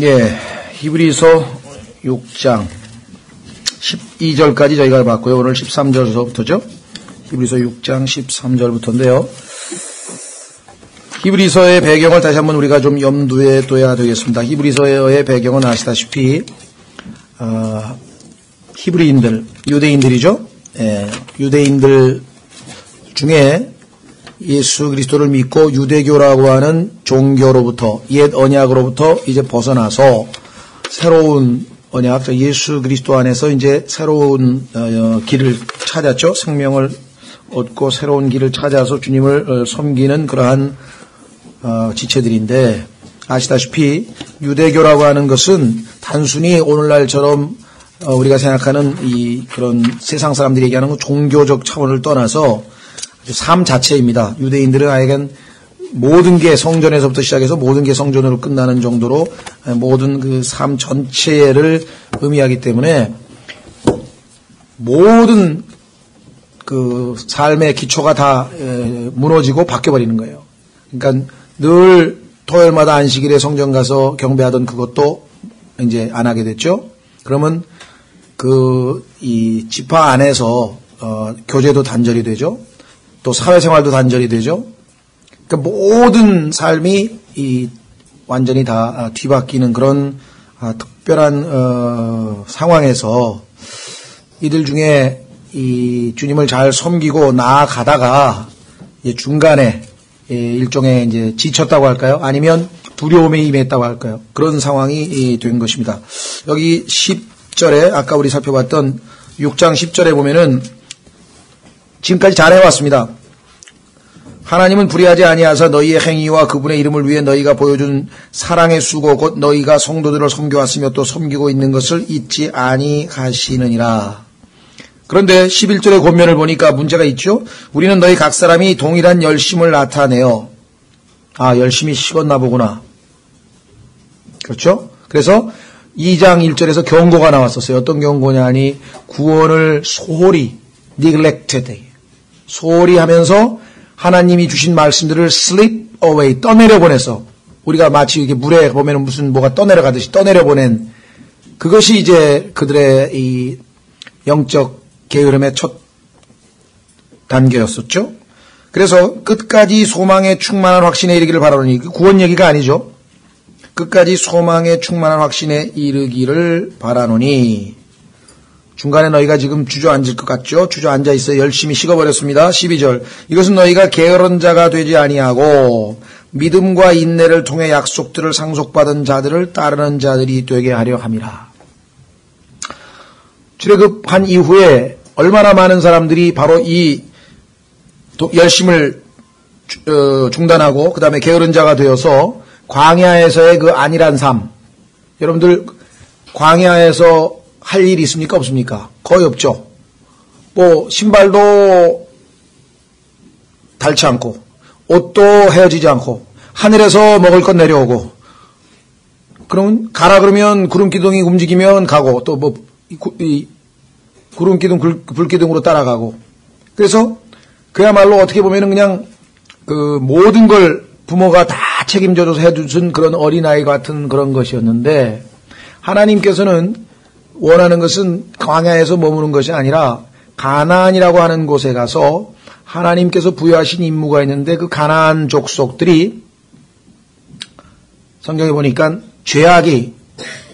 예, 히브리서 6장 12절까지 저희가 봤고요. 오늘 13절서부터죠. 히브리서 6장 13절부터인데요. 히브리서의 배경을 다시 한번 우리가 좀 염두에 둬야 되겠습니다. 히브리서의 배경은 아시다시피 히브리인들, 유대인들이죠. 예, 유대인들 중에 예수 그리스도를 믿고 유대교라고 하는 종교로부터, 옛 언약으로부터 이제 벗어나서 새로운 언약, 예수 그리스도 안에서 이제 새로운 길을 찾았죠. 생명을 얻고 새로운 길을 찾아서 주님을 섬기는 그러한 지체들인데, 아시다시피 유대교라고 하는 것은 단순히 오늘날처럼 우리가 생각하는 그런 세상 사람들이 얘기하는 종교적 차원을 떠나서 삶 자체입니다. 유대인들은 하여간 모든 게 성전에서부터 시작해서 모든 게 성전으로 끝나는 정도로 모든 그 삶 전체를 의미하기 때문에 모든 그 삶의 기초가 다 무너지고 바뀌어버리는 거예요. 그러니까 늘 토요일마다 안식일에 성전 가서 경배하던 그것도 이제 안 하게 됐죠. 그러면 이 지파 안에서 교제도 단절이 되죠. 또 사회생활도 단절이 되죠. 그러니까 모든 삶이 완전히 다 뒤바뀌는 그런 특별한 상황에서 이들 중에 주님을 잘 섬기고 나아가다가 중간에 일종의 이제 지쳤다고 할까요? 아니면 두려움에 임했다고 할까요? 그런 상황이 된 것입니다. 여기 10절에 아까 우리 살펴봤던 6장 10절에 보면은 지금까지 잘 해왔습니다. 하나님은 불의하지 아니하사 너희의 행위와 그분의 이름을 위해 너희가 보여준 사랑의 수고 곧 너희가 성도들을 섬겨왔으며 또 섬기고 있는 것을 잊지 아니하시느니라. 그런데 11절의 권면을 보니까 문제가 있죠. 우리는 너희 각 사람이 동일한 열심을 나타내어 열심히 식었나 보구나. 그렇죠? 그래서 2장 1절에서 경고가 나왔었어요. 어떤 경고냐 하니 구원을 소홀히 neglected, 소홀히 하면서 하나님이 주신 말씀들을 slip away, 떠내려 보내서, 우리가 마치 이게 물에 보면은 무슨 뭐가 떠내려 가듯이 떠내려 보낸, 그것이 이제 그들의 이 영적 게으름의 첫 단계였었죠. 그래서 끝까지 소망에 충만한 확신에 이르기를 바라노니, 구원 얘기가 아니죠. 끝까지 소망에 충만한 확신에 이르기를 바라노니, 중간에 너희가 지금 주저앉을 것 같죠? 주저앉아 있어요. 열심히 식어버렸습니다. 12절. 이것은 너희가 게으른 자가 되지 아니하고 믿음과 인내를 통해 약속들을 상속받은 자들을 따르는 자들이 되게 하려 함이라. 출애굽한 이후에 얼마나 많은 사람들이 바로 이 열심을 중단하고 그 다음에 게으른 자가 되어서 광야에서의 그 안일한 삶. 여러분들 광야에서 할 일이 있습니까? 없습니까? 거의 없죠. 뭐 신발도 닳지 않고 옷도 헤어지지 않고 하늘에서 먹을 것 내려오고, 그럼 가라 그러면 구름기둥이 움직이면 가고, 또 뭐 구름기둥 불기둥으로 따라가고. 그래서 그야말로 어떻게 보면은 그냥 그 모든 걸 부모가 다 책임져줘서 해준 그런 어린아이 같은 그런 것이었는데, 하나님께서는 원하는 것은 광야에서 머무는 것이 아니라 가나안이라고 하는 곳에 가서 하나님께서 부여하신 임무가 있는데, 그 가나안 족속들이 성경에 보니까 죄악이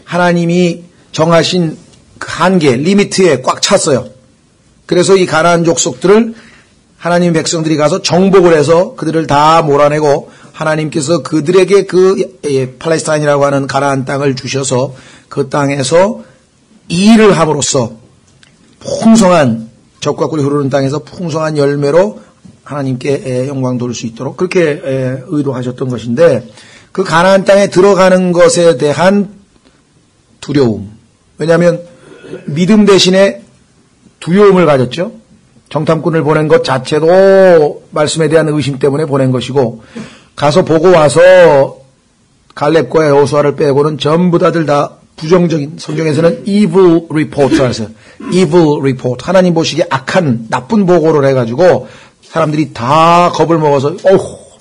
하나님이 정하신 그 한계, 리미트에 꽉 찼어요. 그래서 이 가나안 족속들을 하나님 백성들이 가서 정복을 해서 그들을 다 몰아내고, 하나님께서 그들에게 팔레스타인이라고 하는 가나안 땅을 주셔서 그 땅에서 일을 함으로써 풍성한, 젖과 꿀이 흐르는 땅에서 풍성한 열매로 하나님께 영광 돌릴 수 있도록 그렇게 의도하셨던 것인데, 그 가나안 땅에 들어가는 것에 대한 두려움. 왜냐하면 믿음 대신에 두려움을 가졌죠. 정탐꾼을 보낸 것 자체도 말씀에 대한 의심 때문에 보낸 것이고, 가서 보고 와서 갈렙과 여호수아를 빼고는 전부 다 부정적인, 성경에서는 evil report라고 해서 evil report, 하나님 보시기에 악한 나쁜 보고를 해가지고 사람들이 다 겁을 먹어서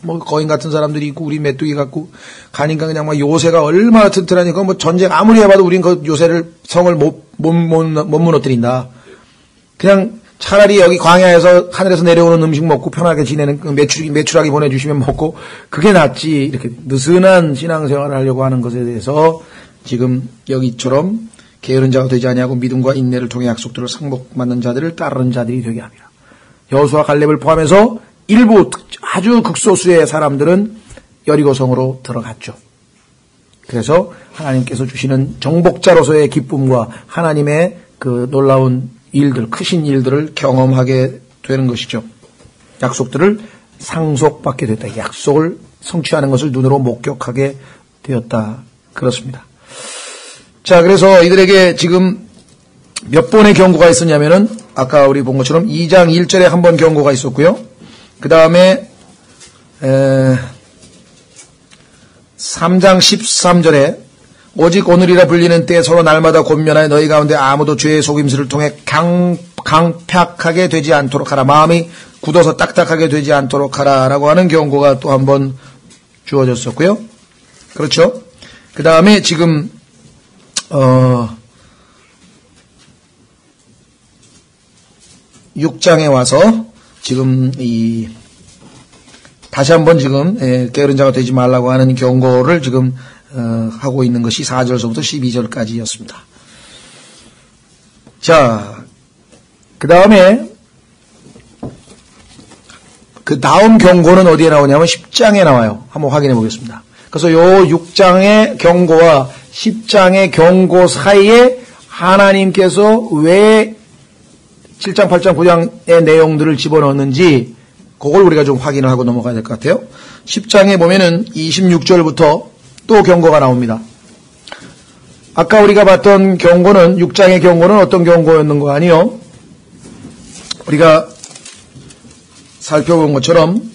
뭐 거인 같은 사람들이 있고 우리 메뚜기 같고 가니까 그냥 막 요새가 얼마나 튼튼하니까 뭐 전쟁 아무리 해봐도 우린 그 요새를 성을 못 무너뜨린다. 그냥 차라리 여기 광야에서 하늘에서 내려오는 음식 먹고 편하게 지내는 메추라기 보내주시면 먹고 그게 낫지. 이렇게 느슨한 신앙생활을 하려고 하는 것에 대해서 지금 여기처럼 게으른 자가 되지 아니하고 믿음과 인내를 통해 약속들을 상복받는 자들을 따르는 자들이 되게 합니다. 여호수아 갈렙을 포함해서 일부 아주 극소수의 사람들은 여리고성으로 들어갔죠. 그래서 하나님께서 주시는 정복자로서의 기쁨과 하나님의 그 놀라운 일들, 크신 일들을 경험하게 되는 것이죠. 약속들을 상속받게 됐다. 약속을 성취하는 것을 눈으로 목격하게 되었다. 그렇습니다. 자, 그래서 이들에게 지금 몇 번의 경고가 있었냐면은 아까 우리 본 것처럼 2장 1절에 한 번 경고가 있었고요. 그 다음에 3장 13절에 오직 오늘이라 불리는 때에 서로 날마다 권면하여 너희 가운데 아무도 죄의 속임수를 통해 강팍하게 되지 않도록 하라. 마음이 굳어서 딱딱하게 되지 않도록 하라 라고 하는 경고가 또 한 번 주어졌었고요. 그렇죠. 그 다음에 지금 6장에 와서 지금 다시 한번 지금 게으른 자가 되지 말라고 하는 경고를 지금 하고 있는 것이 4절서부터 12절까지였습니다. 자, 그 다음에 그 다음 경고는 어디에 나오냐면 10장에 나와요. 한번 확인해 보겠습니다. 그래서 요 6장의 경고와 10장의 경고 사이에 하나님께서 왜 7장, 8장, 9장의 내용들을 집어넣었는지 그걸 우리가 좀 확인을 하고 넘어가야 될 것 같아요. 10장에 보면은 26절부터 또 경고가 나옵니다. 아까 우리가 봤던 경고는 6장의 경고는 어떤 경고였는 거 아니요? 우리가 살펴본 것처럼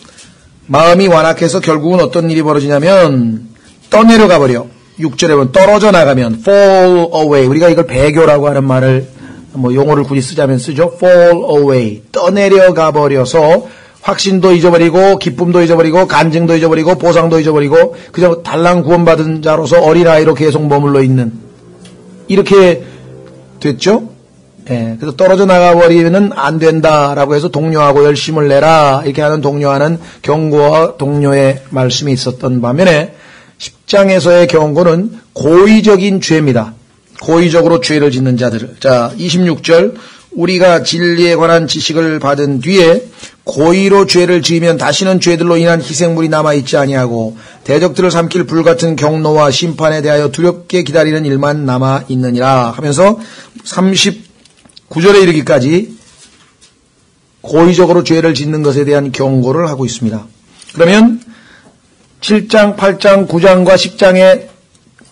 마음이 완악해서 결국은 어떤 일이 벌어지냐면 떠내려가 버려. 6절에 보면 떨어져 나가면 fall away. 우리가 이걸 배교라고 하는 말을 뭐 용어를 굳이 쓰자면 쓰죠. fall away. 떠내려가 버려서 확신도 잊어버리고 기쁨도 잊어버리고 간증도 잊어버리고 보상도 잊어버리고 그저 달랑 구원받은 자로서 어린아이로 계속 머물러 있는 이렇게 됐죠. 예, 그래서 떨어져 나가버리면 안 된다라고 해서 독려하고 열심을 내라 이렇게 하는 독려하는 경고와 독려의 말씀이 있었던 반면에 10장에서의 경고는 고의적인 죄입니다. 고의적으로 죄를 짓는 자들. 자, 26절 우리가 진리에 관한 지식을 받은 뒤에 고의로 죄를 지으면 다시는 죄들로 인한 희생물이 남아있지 아니하고 대적들을 삼킬 불같은 경노와 심판에 대하여 두렵게 기다리는 일만 남아있느니라 하면서 39절에 이르기까지 고의적으로 죄를 짓는 것에 대한 경고를 하고 있습니다. 그러면 7장, 8장, 9장과 10장의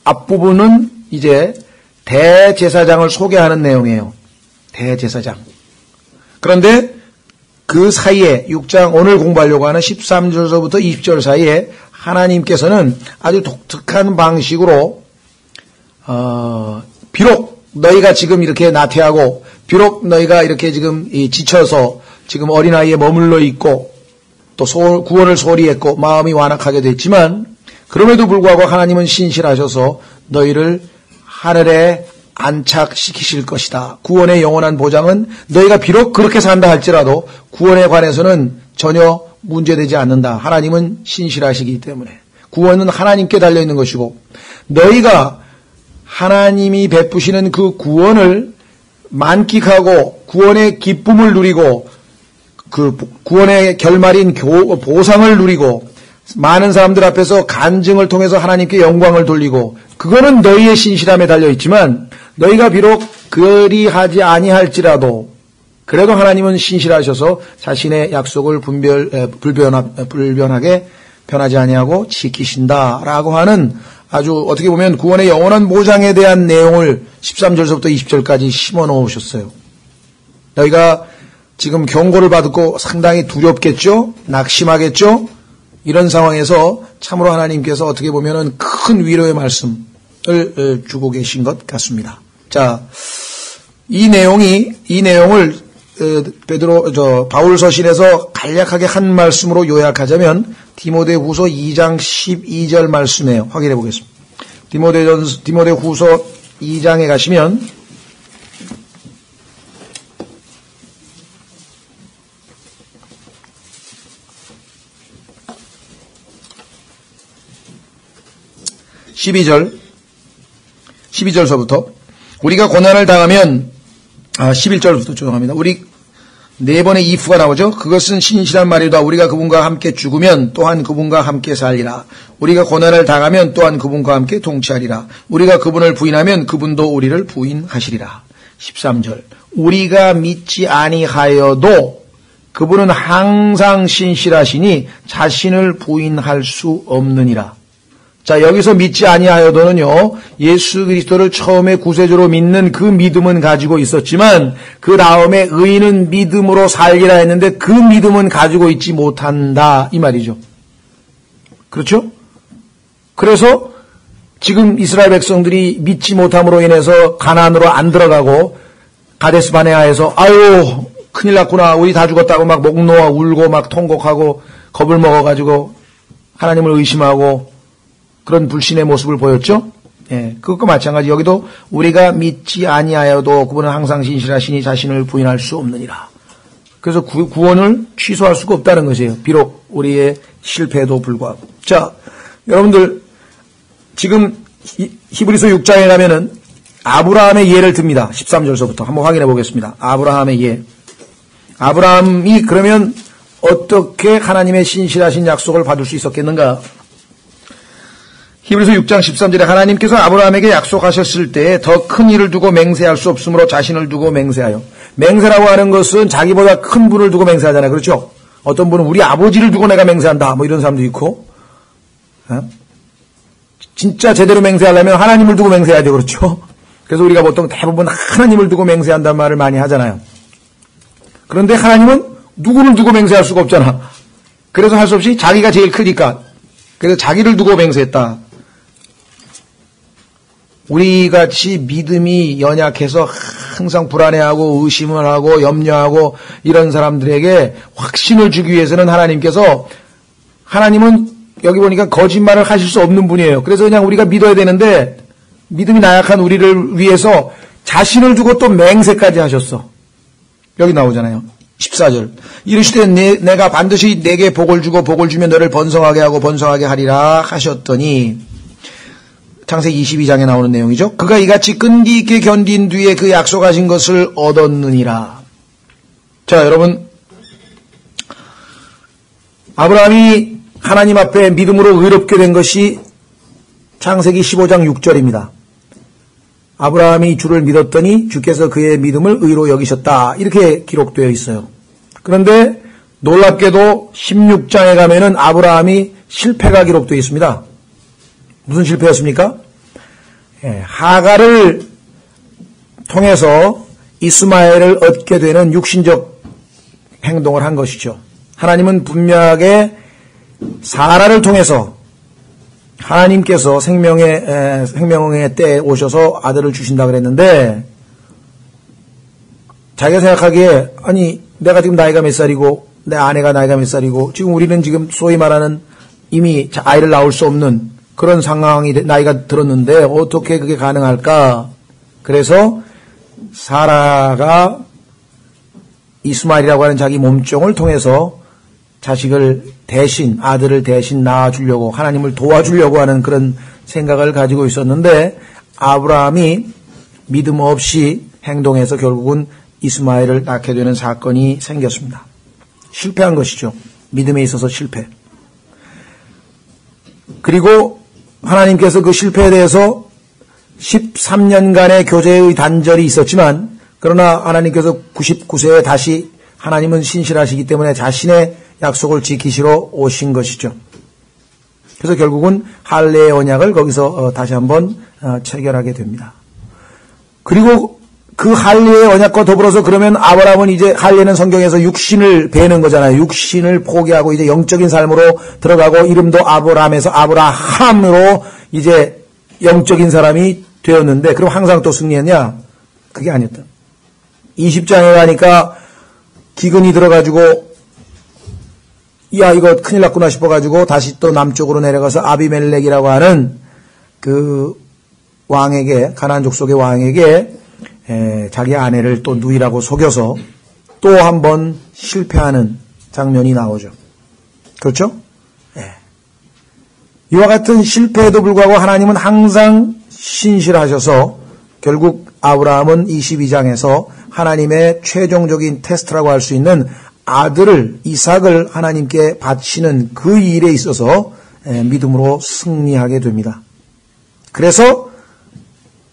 앞부분은 이제 대제사장을 소개하는 내용이에요. 대제사장. 그런데 그 사이에 6장 오늘 공부하려고 하는 13절서부터 20절 사이에 하나님께서는 아주 독특한 방식으로 비록 너희가 지금 이렇게 나태하고 비록 너희가 이렇게 지금 지쳐서 지금 어린아이에 머물러 있고 또 구원을 소리했고 마음이 완악하게 됐지만 그럼에도 불구하고 하나님은 신실하셔서 너희를 하늘에 안착시키실 것이다. 구원의 영원한 보장은 너희가 비록 그렇게 산다 할지라도 구원에 관해서는 전혀 문제되지 않는다. 하나님은 신실하시기 때문에 구원은 하나님께 달려있는 것이고 너희가 하나님이 베푸시는 그 구원을 만끽하고 구원의 기쁨을 누리고 그 구원의 결말인 보상을 누리고 많은 사람들 앞에서 간증을 통해서 하나님께 영광을 돌리고 그거는 너희의 신실함에 달려있지만 너희가 비록 그리하지 아니할지라도 그래도 하나님은 신실하셔서 자신의 약속을 불변하게 변하지 아니하고 지키신다라고 하는 아주 어떻게 보면 구원의 영원한 보장에 대한 내용을 13절서부터 20절까지 심어 놓으셨어요. 너희가 지금 경고를 받고 상당히 두렵겠죠? 낙심하겠죠? 이런 상황에서 참으로 하나님께서 어떻게 보면은 큰 위로의 말씀을 주고 계신 것 같습니다. 자, 이 내용을 바울 서신에서 간략하게 한 말씀으로 요약하자면 디모데후서 2장 12절 말씀이에요. 확인해 보겠습니다. 디모데후서 2장에 가시면 12절서부터 우리가 고난을 당하면 11절부터 죄송합니다. 우리 네 번의 if가 나오죠. 그것은 신실한 말이다. 우리가 그분과 함께 죽으면 또한 그분과 함께 살리라. 우리가 고난을 당하면 또한 그분과 함께 동치하리라. 우리가 그분을 부인하면 그분도 우리를 부인하시리라. 13절 우리가 믿지 아니하여도 그분은 항상 신실하시니 자신을 부인할 수 없느니라. 자, 여기서 믿지 아니하여도는요, 예수 그리스도를 처음에 구세주로 믿는 그 믿음은 가지고 있었지만, 그 다음에 의인은 믿음으로 살리라 했는데, 그 믿음은 가지고 있지 못한다, 이 말이죠. 그렇죠? 그래서, 지금 이스라엘 백성들이 믿지 못함으로 인해서 가나안으로 안 들어가고, 가데스 바네아에서, 아유, 큰일 났구나, 우리 다 죽었다고 막 목 놓아 울고 막 통곡하고, 겁을 먹어가지고, 하나님을 의심하고, 그런 불신의 모습을 보였죠. 예, 그것과 마찬가지 여기도 우리가 믿지 아니하여도 그분은 항상 신실하시니 자신을 부인할 수 없느니라. 그래서 구원을 취소할 수가 없다는 것이에요. 비록 우리의 실패에도 불구하고. 자, 여러분들 지금 히브리서 6장에 가면은 아브라함의 예를 듭니다. 13절서부터 한번 확인해 보겠습니다. 아브라함의 예. 아브라함이 그러면 어떻게 하나님의 신실하신 약속을 받을 수 있었겠는가? 히브리서 6장 13절에 하나님께서 아브라함에게 약속하셨을 때 더 큰 일을 두고 맹세할 수 없으므로 자신을 두고 맹세하여. 맹세라고 하는 것은 자기보다 큰 분을 두고 맹세하잖아요. 그렇죠? 어떤 분은 우리 아버지를 두고 내가 맹세한다. 뭐 이런 사람도 있고. 진짜 제대로 맹세하려면 하나님을 두고 맹세해야 돼요. 그렇죠? 그래서 우리가 보통 대부분 하나님을 두고 맹세한다는 말을 많이 하잖아요. 그런데 하나님은 누구를 두고 맹세할 수가 없잖아. 그래서 할 수 없이 자기가 제일 크니까. 그래서 자기를 두고 맹세했다. 우리같이 믿음이 연약해서 항상 불안해하고 의심을 하고 염려하고 이런 사람들에게 확신을 주기 위해서는 하나님은 여기 보니까 거짓말을 하실 수 없는 분이에요. 그래서 그냥 우리가 믿어야 되는데 믿음이 나약한 우리를 위해서 자신을 두고 또 맹세까지 하셨어. 여기 나오잖아요. 14절 이르시되 내가 반드시 내게 복을 주고 복을 주면 너를 번성하게 하고 번성하게 하리라 하셨더니 창세기 22장에 나오는 내용이죠. 그가 이같이 끈기 있게 견딘 뒤에 그 약속하신 것을 얻었느니라. 자, 여러분, 아브라함이 하나님 앞에 믿음으로 의롭게 된 것이 창세기 15장 6절입니다. 아브라함이 주를 믿었더니 주께서 그의 믿음을 의로 여기셨다. 이렇게 기록되어 있어요. 그런데 놀랍게도 16장에 가면은 아브라함이 실패가 기록되어 있습니다. 무슨 실패였습니까? 하갈을 통해서 이스마엘을 얻게 되는 육신적 행동을 한 것이죠. 하나님은 분명하게 사라를 통해서 하나님께서 생명의 때에 오셔서 아들을 주신다 그랬는데 자기가 생각하기에 아니 내가 지금 나이가 몇 살이고 내 아내가 나이가 몇 살이고 지금 우리는 지금 소위 말하는 이미 아이를 낳을 수 없는 그런 상황이 나이가 들었는데 어떻게 그게 가능할까? 그래서 사라가 이스마엘이라고 하는 자기 몸종을 통해서 자식을 대신 아들을 대신 낳아주려고 하나님을 도와주려고 하는 그런 생각을 가지고 있었는데 아브라함이 믿음 없이 행동해서 결국은 이스마엘을 낳게 되는 사건이 생겼습니다. 실패한 것이죠. 믿음에 있어서 실패. 그리고 하나님께서 그 실패에 대해서 13년간의 교제의 단절이 있었지만 그러나 하나님께서 99세에 다시 하나님은 신실하시기 때문에 자신의 약속을 지키시러 오신 것이죠. 그래서 결국은 할례의 언약을 거기서 다시 한번 체결하게 됩니다. 그리고 그 할례의 언약과 더불어서 그러면 아브라함은 이제 할례는 성경에서 육신을 베는 거잖아요. 육신을 포기하고 이제 영적인 삶으로 들어가고 이름도 아브라함에서 아브라함으로 이제 영적인 사람이 되었는데 그럼 항상 또 승리했냐? 그게 아니었다. 20장에 가니까 기근이 들어가지고 야, 이거 큰일 났구나 싶어가지고 다시 또 남쪽으로 내려가서 아비멜렉이라고 하는 그 왕에게, 가나안 족속의 왕에게 자기 아내를 또 누이라고 속여서 또 한 번 실패하는 장면이 나오죠. 그렇죠? 예. 이와 같은 실패에도 불구하고 하나님은 항상 신실하셔서 결국 아브라함은 22장에서 하나님의 최종적인 테스트라고 할 수 있는 아들을, 이삭을 하나님께 바치는 그 일에 있어서 믿음으로 승리하게 됩니다. 그래서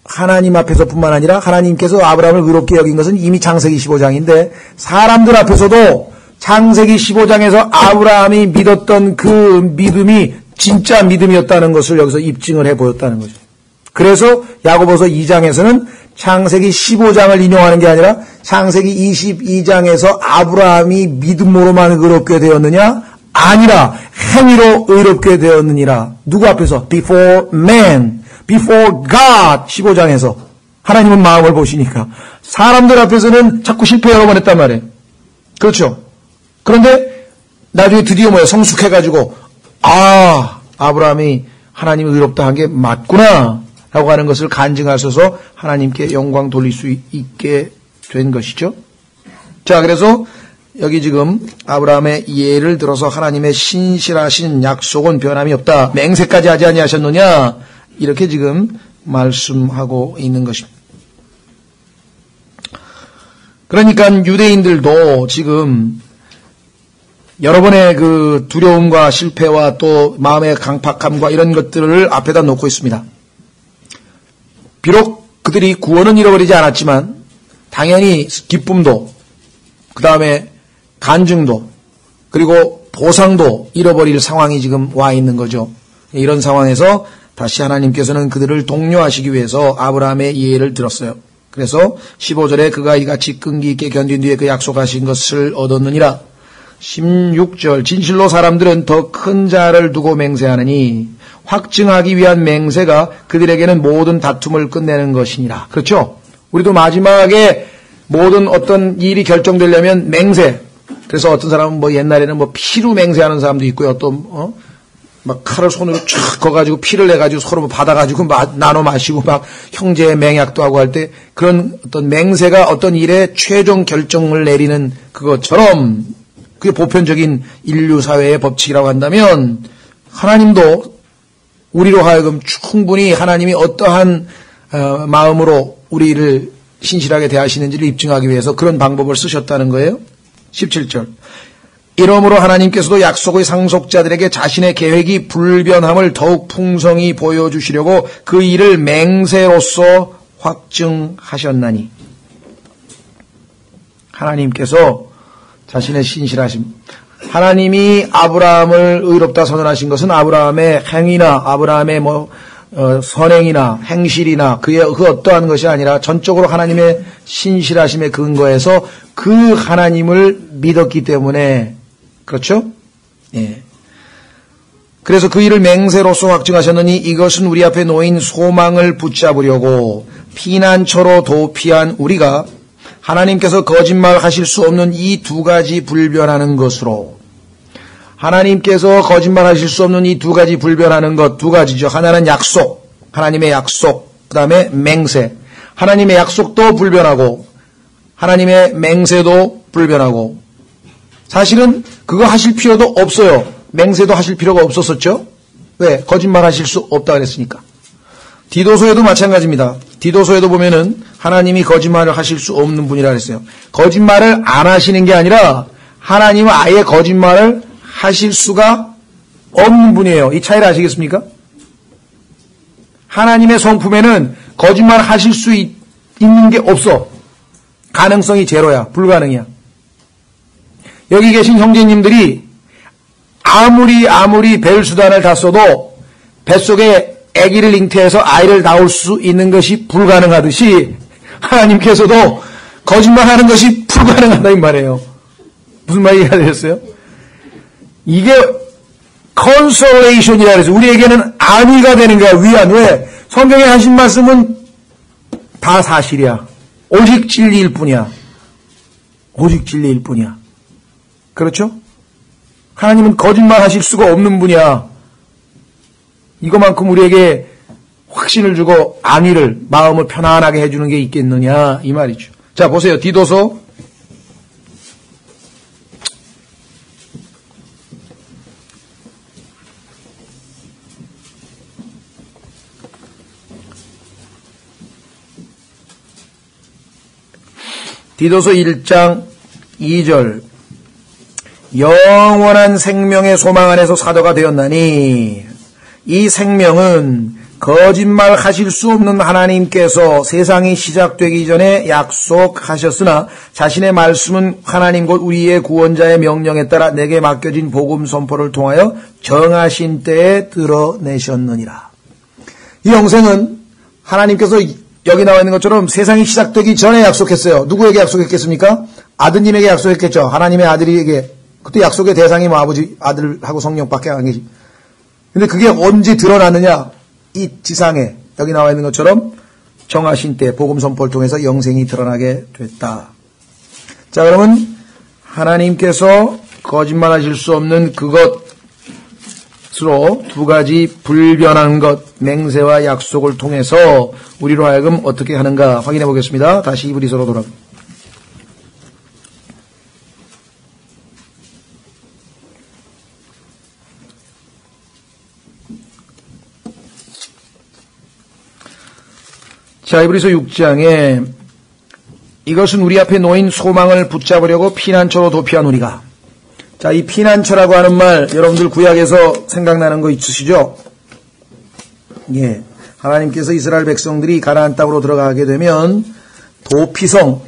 하나님 앞에서뿐만 아니라 하나님께서 아브라함을 의롭게 여긴 것은 이미 창세기 15장인데 사람들 앞에서도 창세기 15장에서 아브라함이 믿었던 그 믿음이 진짜 믿음이었다는 것을 여기서 입증을 해 보였다는 거죠. 그래서 야고보서 2장에서는 창세기 15장을 인용하는 게 아니라 창세기 22장에서 아브라함이 믿음으로만 의롭게 되었느냐? 아니라 행위로 의롭게 되었느니라. 누구 앞에서? Before man, before God. 15장에서 하나님은 마음을 보시니까 사람들 앞에서는 자꾸 실패 여러 번 했단 말이에요. 그렇죠? 그런데 나중에 드디어 성숙해가지고 아브라함이 하나님을 의롭다 한 게 맞구나 라고 하는 것을 간증하셔서 하나님께 영광 돌릴 수 있게 된 것이죠. 자, 그래서 여기 지금 아브라함의 예를 들어서 하나님의 신실하신 약속은 변함이 없다. 맹세까지 하지 아니하셨느냐? 이렇게 지금 말씀하고 있는 것입니다. 그러니까 유대인들도 지금 여러분의 그 두려움과 실패와 또 마음의 강팍함과 이런 것들을 앞에다 놓고 있습니다. 비록 그들이 구원은 잃어버리지 않았지만 당연히 기쁨도, 그 다음에 간증도, 그리고 보상도 잃어버릴 상황이 지금 와 있는 거죠. 이런 상황에서 다시 하나님께서는 그들을 독려하시기 위해서 아브라함의 예를 들었어요. 그래서 15절에 그가 이같이 끈기 있게 견딘 뒤에 그 약속하신 것을 얻었느니라. 16절 진실로 사람들은 더 큰 자를 두고 맹세하느니 확증하기 위한 맹세가 그들에게는 모든 다툼을 끝내는 것이니라. 그렇죠? 우리도 마지막에 모든 어떤 일이 결정되려면 맹세. 그래서 어떤 사람은 옛날에는 피로 맹세하는 사람도 있고요. 또 막 칼을 손으로 촥 거가지고 피를 내가지고 서로 받아가지고 나눠 마시고 막 형제 맹약도 하고 할 때 그런 어떤 맹세가 어떤 일에 최종 결정을 내리는 그것처럼 그게 보편적인 인류 사회의 법칙이라고 한다면 하나님도 우리로 하여금 충분히 하나님이 어떠한 마음으로 우리를 신실하게 대하시는지를 입증하기 위해서 그런 방법을 쓰셨다는 거예요. 17절 이러므로 하나님께서도 약속의 상속자들에게 자신의 계획이 불변함을 더욱 풍성히 보여주시려고 그 일을 맹세로서 확증하셨나니 하나님께서 자신의 신실하심 하나님이 아브라함을 의롭다 선언하신 것은 아브라함의 행위나 아브라함의 선행이나 행실이나 그 어떠한 것이 아니라 전적으로 하나님의 신실하심에 근거해서 그 하나님을 믿었기 때문에 그렇죠? 예. 그래서 그 일을 맹세로서 확증하셨느니 이것은 우리 앞에 놓인 소망을 붙잡으려고 피난처로 도피한 우리가 하나님께서 거짓말하실 수 없는 이 두 가지 불변하는 것으로 하나님께서 거짓말하실 수 없는 이 두 가지 불변하는 것 두 가지죠. 하나는 약속, 하나님의 약속, 그 다음에 맹세. 하나님의 약속도 불변하고 하나님의 맹세도 불변하고 사실은 그거 하실 필요도 없어요. 맹세도 하실 필요가 없었었죠. 왜? 거짓말하실 수 없다 그랬으니까. 디도서에도 마찬가지입니다. 디도서에도 보면은 하나님이 거짓말을 하실 수 없는 분이라 그랬어요. 거짓말을 안 하시는 게 아니라 하나님은 아예 거짓말을 하실 수가 없는 분이에요. 이 차이를 아시겠습니까? 하나님의 성품에는 거짓말 하실 수 있는 게 없어. 가능성이 제로야. 불가능이야. 여기 계신 형제님들이 아무리 벨수단을 다 써도 뱃속에 아기를 잉태해서 아이를 낳을 수 있는 것이 불가능하듯이 하나님께서도 거짓말하는 것이 불가능하다 이 말이에요. 무슨 말이가 되겠어요? 이게 consolation이라 그래서 우리에게는 안위가 되는 거야. 위안. 왜? 성경에 하신 말씀은 다 사실이야. 오직 진리일 뿐이야. 오직 진리일 뿐이야. 그렇죠? 하나님은 거짓말 하실 수가 없는 분이야. 이거만큼 우리에게 확신을 주고 안위를, 마음을 편안하게 해주는 게 있겠느냐 이 말이죠. 자, 보세요. 디도서 1장 2절. 영원한 생명의 소망 안에서 사도가 되었나니 이 생명은 거짓말 하실 수 없는 하나님께서 세상이 시작되기 전에 약속하셨으나 자신의 말씀은 하나님 곧 우리의 구원자의 명령에 따라 내게 맡겨진 복음 선포를 통하여 정하신 때에 드러내셨느니라. 이 영생은 하나님께서 여기 나와 있는 것처럼 세상이 시작되기 전에 약속했어요. 누구에게 약속했겠습니까? 아드님에게 약속했겠죠. 하나님의 아들에게. 그때 약속의 대상이 뭐 아버지, 아들하고 성령밖에 안 계시. 근데 그게 언제 드러났느냐? 이 지상에 여기 나와 있는 것처럼 정하신 때 복음 선포를 통해서 영생이 드러나게 됐다. 자, 그러면 하나님께서 거짓말하실 수 없는 그것으로 두 가지 불변한 것, 맹세와 약속을 통해서 우리로 하여금 어떻게 하는가 확인해 보겠습니다. 다시 히브리서로 돌아갑니다. 자, 히브리서 6장에 이것은 우리 앞에 놓인 소망을 붙잡으려고 피난처로 도피한 우리가. 자, 이 피난처라고 하는 말 여러분들 구약에서 생각나는 거 있으시죠? 예. 하나님께서 이스라엘 백성들이 가나안 땅으로 들어가게 되면 도피성을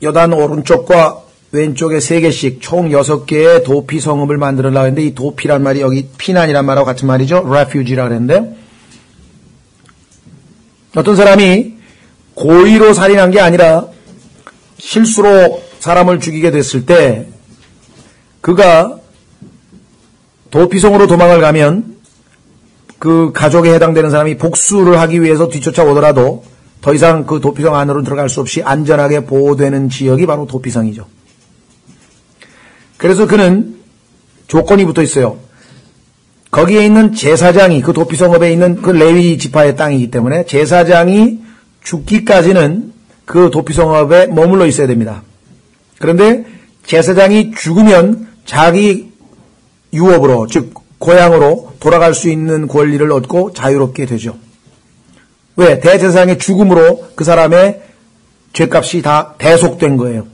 요단 오른쪽과 왼쪽에 3개씩 총 6개의 도피성읍을 만들어려고 했는데 이 도피란 말이 여기 피난이란 말하고 같은 말이죠. refuge라고 그랬는데 어떤 사람이 고의로 살인한 게 아니라 실수로 사람을 죽이게 됐을 때 그가 도피성으로 도망을 가면 그 가족에 해당되는 사람이 복수를 하기 위해서 뒤쫓아오더라도 더 이상 그 도피성 안으로 들어갈 수 없이 안전하게 보호되는 지역이 바로 도피성이죠. 그래서 그는 조건이 붙어 있어요. 거기에 있는 제사장이 그 도피성읍에 있는 그 레위 지파의 땅이기 때문에 제사장이 죽기까지는 그 도피성읍에 머물러 있어야 됩니다. 그런데 제사장이 죽으면 자기 유업으로 즉 고향으로 돌아갈 수 있는 권리를 얻고 자유롭게 되죠. 왜? 대제사장의 죽음으로 그 사람의 죄값이 다 대속된 거예요.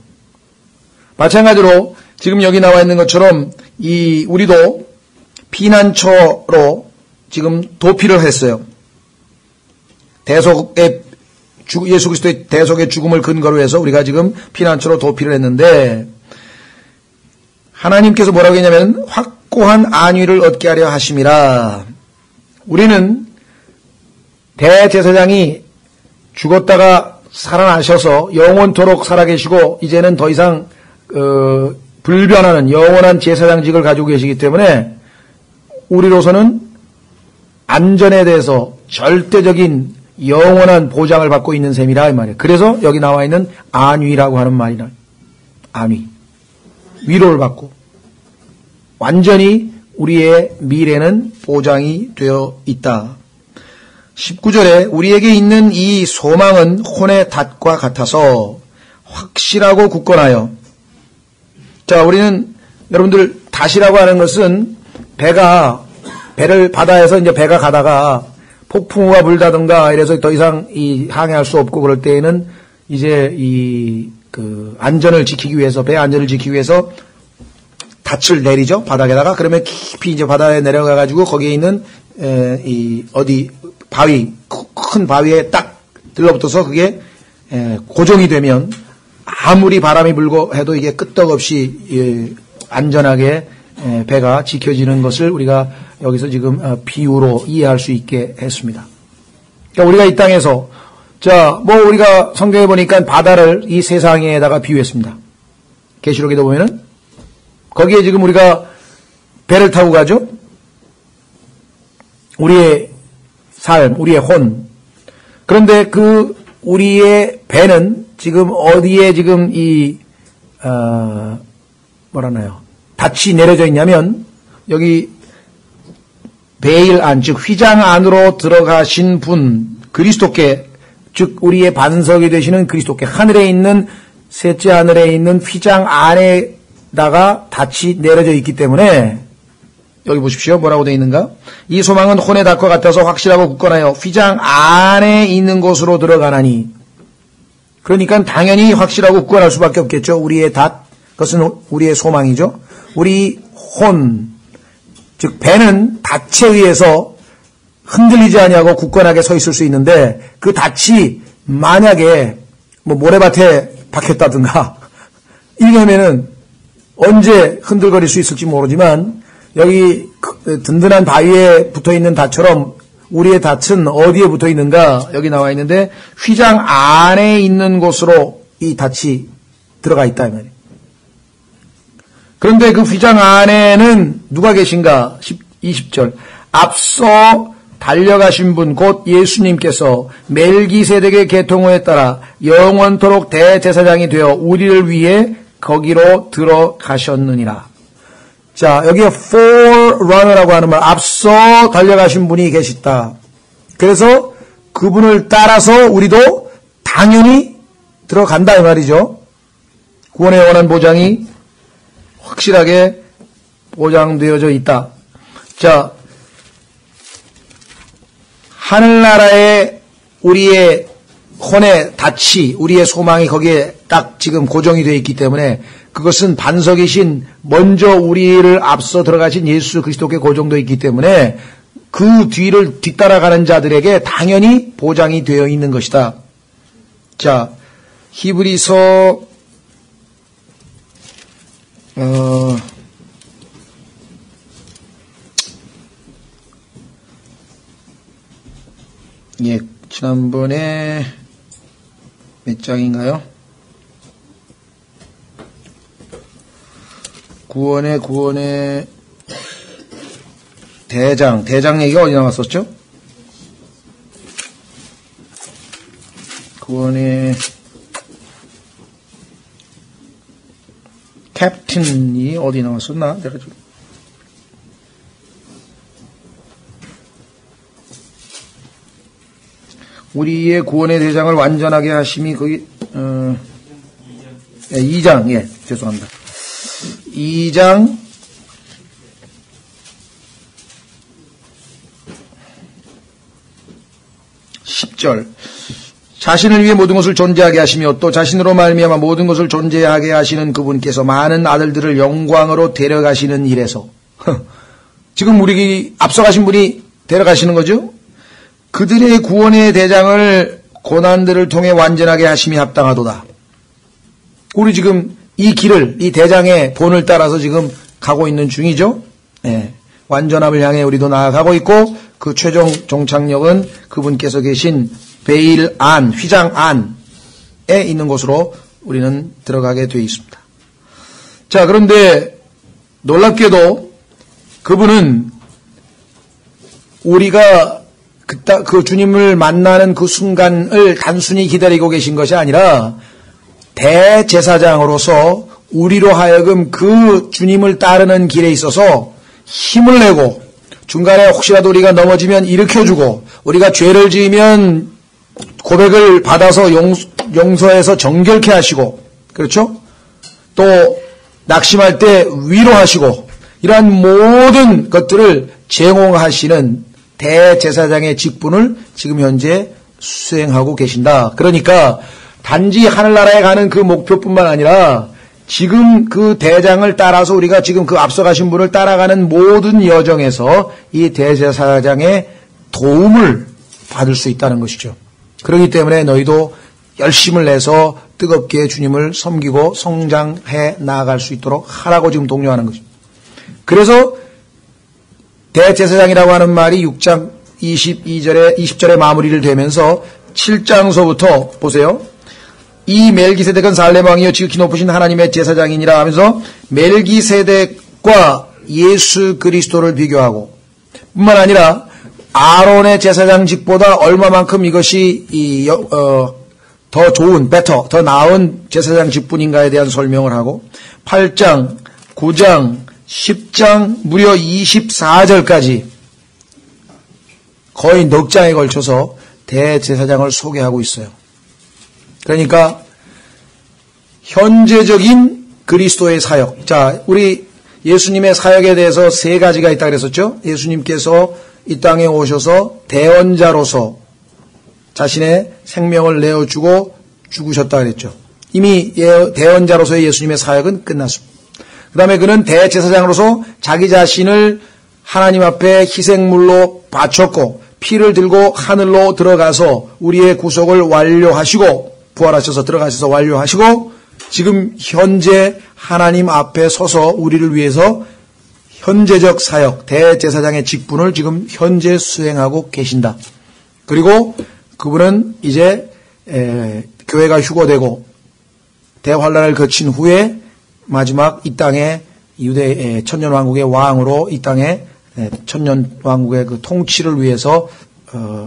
마찬가지로 지금 여기 나와 있는 것처럼 우리도 피난처로 지금 도피를 했어요. 예수 그리스도의 대속의 죽음을 근거로 해서 우리가 지금 피난처로 도피를 했는데 하나님께서 뭐라고 했냐면 확고한 안위를 얻게 하려 하심이라. 우리는 대제사장이 죽었다가 살아나셔서 영원토록 살아계시고 이제는 더 이상 불변하는 영원한 제사장직을 가지고 계시기 때문에 우리로서는 안전에 대해서 절대적인 영원한 보장을 받고 있는 셈이라 이 말이에요. 그래서 여기 나와 있는 안위라고 하는 말이라. 안위. 위로를 받고 완전히 우리의 미래는 보장이 되어 있다. 19절에 우리에게 있는 이 소망은 혼의 닷과 같아서 확실하고 굳건하여. 자, 우리는 여러분들 닷이라고 하는 것은 배를 바다에서 이제 배가 가다가 폭풍우가 불다든가 이래서 더 이상 항해할 수 없고 그럴 때에는 이제 안전을 지키기 위해서 배 안전을 지키기 위해서 닻을 내리죠. 바닥에다가. 그러면 깊이 이제 바다에 내려가 가지고 거기에 있는 바위 큰 바위에 딱 들러붙어서 그게 고정이 되면 아무리 바람이 불고 해도 이게 끄떡없이 안전하게 배가 지켜지는 것을 우리가 여기서 지금 비유로 이해할 수 있게 했습니다. 그러니까 우리가 이 땅에서 우리가 성경에 보니까 바다를 이 세상에다가 비유했습니다. 계시록에도 보면은 거기에 지금 우리가 배를 타고 가죠. 우리의 삶, 우리의 혼. 그런데 우리의 배는 지금 어디에 지금 닿고 닻이 내려져 있냐면 여기 베일 안, 즉 휘장 안으로 들어가신 분, 그리스도께, 즉 우리의 반석이 되시는 그리스도께, 하늘에 있는, 셋째 하늘에 있는 휘장 안에다가 닻이 내려져 있기 때문에, 여기 보십시오. 뭐라고 되어 있는가? 이 소망은 혼의 덫과 같아서 확실하고 굳건하여 휘장 안에 있는 곳으로 들어가나니. 그러니까 당연히 확실하고 굳건할 수밖에 없겠죠. 우리의 덫, 그것은 우리의 소망이죠. 우리 혼, 즉 배는 닻에 의해서 흔들리지 아니하고 굳건하게 서 있을 수 있는데 그 닻이 만약에 뭐 모래밭에 박혔다든가 이러면은 언제 흔들거릴 수 있을지 모르지만 여기 든든한 바위에 붙어있는 닷처럼 우리의 닷은 어디에 붙어있는가? 여기 나와 있는데 휘장 안에 있는 곳으로 이 닷이 들어가 있다 이 말이에요. 그런데 그 휘장 안에는 누가 계신가? 20절. 앞서 달려가신 분 곧 예수님께서 멜기세덱의 계통에 따라 영원토록 대제사장이 되어 우리를 위해 거기로 들어가셨느니라. 자, 여기에 forerunner라고 하는 말, 앞서 달려가신 분이 계시다. 그래서 그분을 따라서 우리도 당연히 들어간다 이 말이죠. 구원의 영원한 보장이 확실하게 보장되어져 있다. 자, 하늘나라에 우리의 혼의 닻이, 우리의 소망이 거기에 딱 지금 고정이 되어 있기 때문에 그것은 반석이신 먼저 우리를 앞서 들어가신 예수 그리스도께 고정되어 있기 때문에 그 뒤를 뒤따라가는 자들에게 당연히 보장이 되어 있는 것이다. 자, 히브리서 예, 지난번에 몇 장인가요? 구원의 대장 얘기가 어디 나왔었죠? 구원의 캡틴이 어디 나왔었나? 내가 좀 우리의 구원의 대장을 완전하게 하심이 거기 2장, 예, 죄송합니다. 2장 10절. 자신을 위해 모든 것을 존재하게 하시며 또 자신으로 말미암아 모든 것을 존재하게 하시는 그분께서 많은 아들들을 영광으로 데려가시는 일에서 지금 우리 앞서가신 분이 데려가시는 거죠. 그들의 구원의 대장을 고난들을 통해 완전하게 하심이 합당하도다. 우리 지금 이 길을, 이 대장의 본을 따라서 지금 가고 있는 중이죠. 네. 완전함을 향해 우리도 나아가고 있고 그 최종 종착역은 그분께서 계신 베일 안, 휘장 안에 있는 곳으로 우리는 들어가게 되어 있습니다. 자, 그런데 놀랍게도 그분은 우리가 그 주님을 만나는 그 순간을 단순히 기다리고 계신 것이 아니라 대제사장으로서 우리로 하여금 그 주님을 따르는 길에 있어서 힘을 내고 중간에 혹시라도 우리가 넘어지면 일으켜주고 우리가 죄를 지으면 고백을 받아서 용서해서 정결케 하시고 그렇죠? 또 낙심할 때 위로하시고 이러한 모든 것들을 제공하시는 대제사장의 직분을 지금 현재 수행하고 계신다. 그러니까 단지 하늘나라에 가는 그 목표뿐만 아니라 지금 그 대장을 따라서 우리가 지금 그 앞서가신 분을 따라가는 모든 여정에서 이 대제사장의 도움을 받을 수 있다는 것이죠. 그렇기 때문에 너희도 열심을 내서 뜨겁게 주님을 섬기고 성장해 나아갈 수 있도록 하라고 지금 독려하는 것입니다. 그래서 대제사장이라고 하는 말이 6장 20절에 마무리를 되면서 7장서부터 보세요. 이 멜기세덱은 살렘 왕이요 지극히 높으신 하나님의 제사장이니라 하면서 멜기세덱과 예수 그리스도를 비교하고 뿐만 아니라 아론의 제사장직보다 얼마만큼 이것이 더 좋은, 더 나은 제사장직분인가에 대한 설명을 하고 8장, 9장, 10장 무려 24절까지 거의 넉 장에 걸쳐서 대제사장을 소개하고 있어요. 그러니까 현재적인 그리스도의 사역. 자, 우리 예수님의 사역에 대해서 세 가지가 있다고 그랬었죠. 예수님께서 이 땅에 오셔서 대언자로서 자신의 생명을 내어주고 죽으셨다 그랬죠. 이미 대언자로서의 예수님의 사역은 끝났습니다. 그 다음에 그는 대제사장으로서 자기 자신을 하나님 앞에 희생물로 바쳤고 피를 들고 하늘로 들어가서 우리의 구속을 완료하시고 부활하셔서 들어가셔서 완료하시고 지금 현재 하나님 앞에 서서 우리를 위해서 현재적 사역, 대제사장의 직분을 지금 현재 수행하고 계신다. 그리고 그분은 이제 교회가 휴거되고 대환란을 거친 후에 마지막 이 땅에 유대 천년왕국의 왕으로 이 땅에 천년왕국의 그 통치를 위해서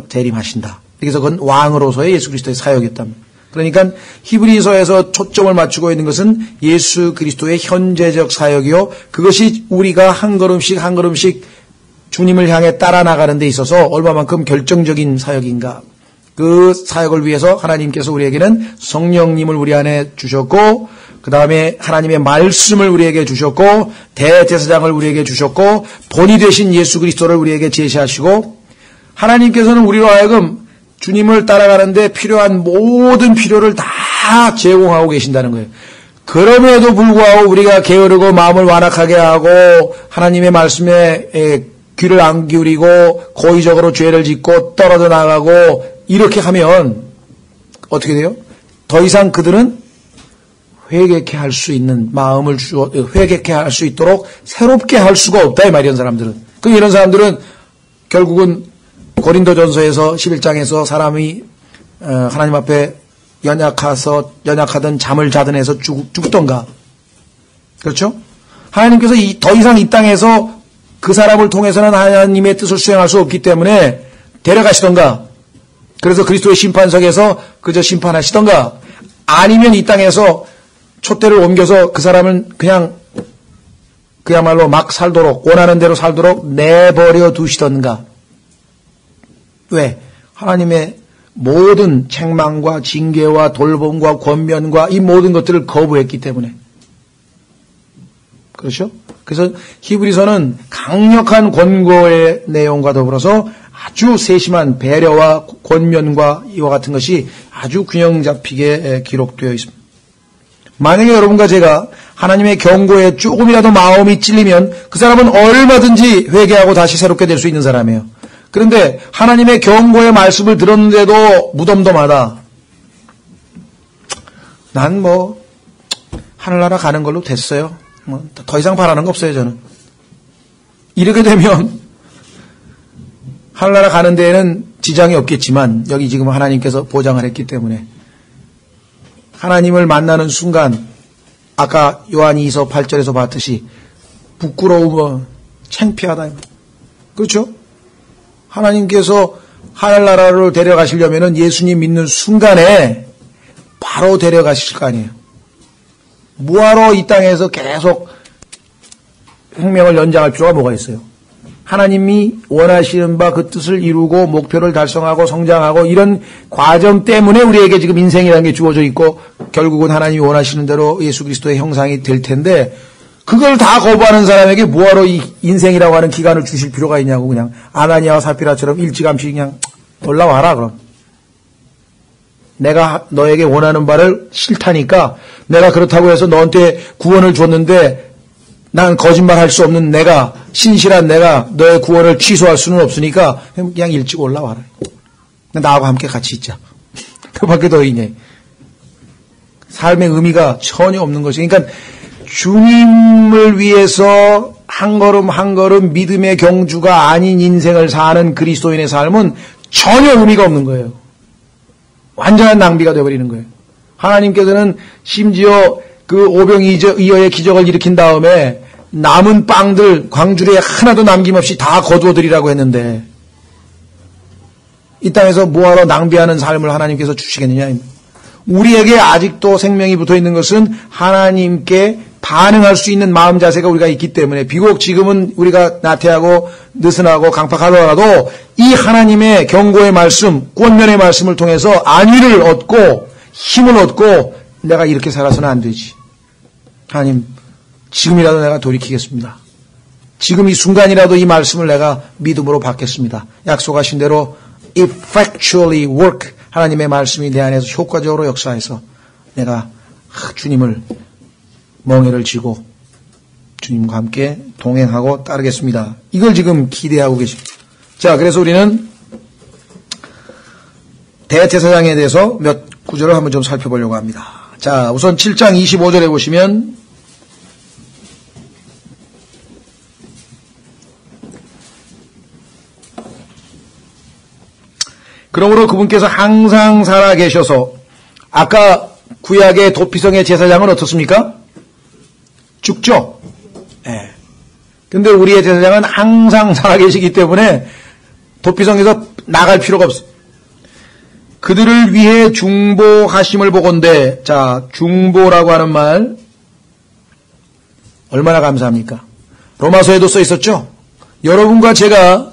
재림하신다. 그래서 그건 왕으로서의 예수 그리스도의 사역이었답니다. 그러니까 히브리서에서 초점을 맞추고 있는 것은 예수 그리스도의 현재적 사역이요. 그것이 우리가 한 걸음씩 한 걸음씩 주님을 향해 따라 나가는 데 있어서 얼마만큼 결정적인 사역인가. 그 사역을 위해서 하나님께서 우리에게는 성령님을 우리 안에 주셨고 그 다음에 하나님의 말씀을 우리에게 주셨고 대제사장을 우리에게 주셨고 본이 되신 예수 그리스도를 우리에게 제시하시고 하나님께서는 우리로 하여금 주님을 따라가는데 필요한 모든 필요를 다 제공하고 계신다는 거예요. 그럼에도 불구하고 우리가 게으르고 마음을 완악하게 하고 하나님의 말씀에 귀를 안 기울이고 고의적으로 죄를 짓고 떨어져 나가고 이렇게 하면 어떻게 돼요? 더 이상 그들은 회개케 할 수 있는 마음을 회개케 할 수 있도록 새롭게 할 수가 없다 이 말이야. 이런 사람들은. 그럼 이런 사람들은 결국은 고린도전서에서 11장에서 사람이 하나님 앞에 연약하든 잠을 자든 해서 죽던가. 그렇죠? 하나님께서 더 이상 이 땅에서 그 사람을 통해서는 하나님의 뜻을 수행할 수 없기 때문에 데려가시던가. 그래서 그리스도의 심판석에서 그저 심판하시던가. 아니면 이 땅에서 촛대를 옮겨서 그 사람은 그냥 그야말로 막 살도록 원하는 대로 살도록 내버려 두시던가. 왜? 하나님의 모든 책망과 징계와 돌봄과 권면과 이 모든 것들을 거부했기 때문에. 그렇죠? 그래서 히브리서는 강력한 권고의 내용과 더불어서 아주 세심한 배려와 권면과 이와 같은 것이 아주 균형 잡히게 기록되어 있습니다. 만약에 여러분과 제가 하나님의 경고에 조금이라도 마음이 찔리면 그 사람은 얼마든지 회개하고 다시 새롭게 될 수 있는 사람이에요. 그런데 하나님의 경고의 말씀을 들었는데도 무덤덤하다. 난 하늘나라 가는 걸로 됐어요. 더 이상 바라는 거 없어요, 저는. 이렇게 되면 하늘나라 가는 데에는 지장이 없겠지만 여기 지금 하나님께서 보장을 했기 때문에 하나님을 만나는 순간 아까 요한 2서 8절에서 봤듯이 부끄러우고 창피하다. 그렇죠? 하나님께서 하늘나라로 데려가시려면 예수님 믿는 순간에 바로 데려가실 거 아니에요. 뭐하러 이 땅에서 계속 생명을 연장할 필요가 뭐가 있어요? 하나님이 원하시는 바 그 뜻을 이루고 목표를 달성하고 성장하고 이런 과정 때문에 우리에게 지금 인생이라는 게 주어져 있고 결국은 하나님이 원하시는 대로 예수 그리스도의 형상이 될 텐데 그걸 다 거부하는 사람에게 뭐하러 이 인생이라고 하는 기간을 주실 필요가 있냐고. 그냥 아나니아와 사피라처럼 일찌감치 그냥 올라와라. 그럼 내가 너에게 원하는 바를 싫다니까 내가 그렇다고 해서 너한테 구원을 줬는데 난 거짓말할 수 없는 내가 신실한 내가 너의 구원을 취소할 수는 없으니까 그냥 일찍 올라와라. 나하고 함께 같이 있자. 그 밖에 더 있냐. 삶의 의미가 전혀 없는 것이. 그러니까 주님을 위해서 한 걸음 한 걸음 믿음의 경주가 아닌 인생을 사는 그리스도인의 삶은 전혀 의미가 없는 거예요. 완전한 낭비가 되어버리는 거예요. 하나님께서는 심지어 그 오병이어의 기적을 일으킨 다음에 남은 빵들 광주리에 하나도 남김없이 다 거두어드리라고 했는데 이 땅에서 뭐하러 낭비하는 삶을 하나님께서 주시겠느냐. 우리에게 아직도 생명이 붙어있는 것은 하나님께 반응할 수 있는 마음 자세가 우리가 있기 때문에 비록 지금은 우리가 나태하고 느슨하고 강팍하더라도 이 하나님의 경고의 말씀, 권면의 말씀을 통해서 안위를 얻고 힘을 얻고 내가 이렇게 살아서는 안 되지. 하나님, 지금이라도 내가 돌이키겠습니다. 지금 이 순간이라도 이 말씀을 내가 믿음으로 받겠습니다. 약속하신 대로 effectually work, 하나님의 말씀이 내 안에서 효과적으로 역사해서 내가 주님을 멍에를 쥐고 주님과 함께 동행하고 따르겠습니다. 이걸 지금 기대하고 계십니다. 자, 그래서 우리는 대제사장에 대해서 몇 구절을 한번 좀 살펴보려고 합니다. 자, 우선 7장 25절에 보시면 그러므로 그분께서 항상 살아 계셔서 아까 구약의 도피성의 제사장은 어떻습니까? 죽죠. 예. 근데 우리의 제사장은 항상 살아 계시기 때문에 도피성에서 나갈 필요가 없어요. 그들을 위해 중보하심을 보건대. 자, 중보라고 하는 말 얼마나 감사합니까? 로마서에도 써 있었죠. 여러분과 제가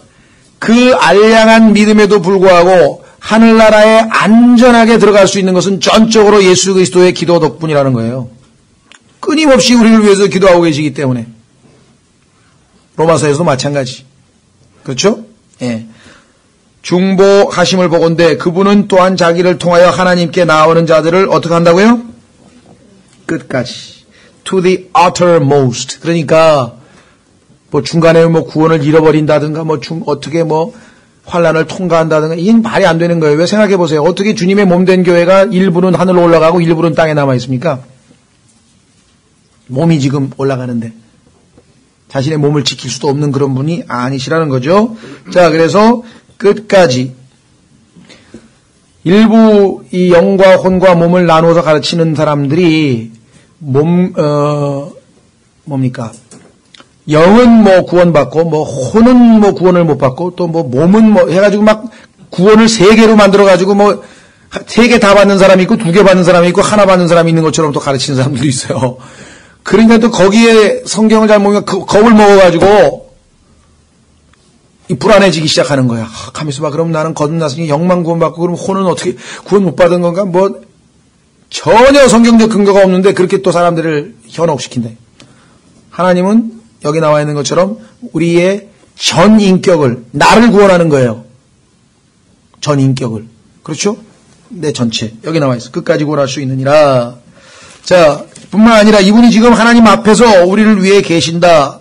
그 알량한 믿음에도 불구하고 하늘나라에 안전하게 들어갈 수 있는 것은 전적으로 예수 그리스도의 기도 덕분이라는 거예요. 끊임없이 우리를 위해서 기도하고 계시기 때문에. 로마서에서도 마찬가지. 그렇죠? 예. 중보하심을 보건대 그분은 또한 자기를 통하여 하나님께 나오는 자들을 어떻게 한다고요? 끝까지. To the uttermost. 그러니까 뭐 중간에 뭐 구원을 잃어버린다든가 어떻게 환란을 통과한다든가 이건 말이 안 되는 거예요. 왜 생각해 보세요. 어떻게 주님의 몸된 교회가 일부는 하늘로 올라가고 일부는 땅에 남아 있습니까? 몸이 지금 올라가는데 자신의 몸을 지킬 수도 없는 그런 분이 아니시라는 거죠. 자, 그래서 끝까지 일부 이 영과 혼과 몸을 나누어서 가르치는 사람들이 뭡니까? 영은 구원받고 혼은 구원을 못 받고 또 몸은 해가지고 막 구원을 3개로 만들어가지고 3개 다 받는 사람이 있고 2개 받는 사람이 있고 하나 받는 사람이 있는 것처럼 또 가르치는 사람들도 있어요. 그러니까 또 거기에 성경을 잘 모르면 겁을 먹어가지고 불안해지기 시작하는 거야. 가만있어 봐. 그럼 나는 거듭났으니 영만 구원받고 그럼 혼은 어떻게 구원 못 받은 건가? 전혀 성경적 근거가 없는데 그렇게 또 사람들을 현혹시킨다. 하나님은 여기 나와 있는 것처럼 우리의 전 인격을, 나를 구원하는 거예요. 전 인격을. 그렇죠? 내 전체. 여기 나와 있어. 끝까지 구원할 수 있느니라. 자, 뿐만 아니라 이분이 지금 하나님 앞에서 우리를 위해 계신다.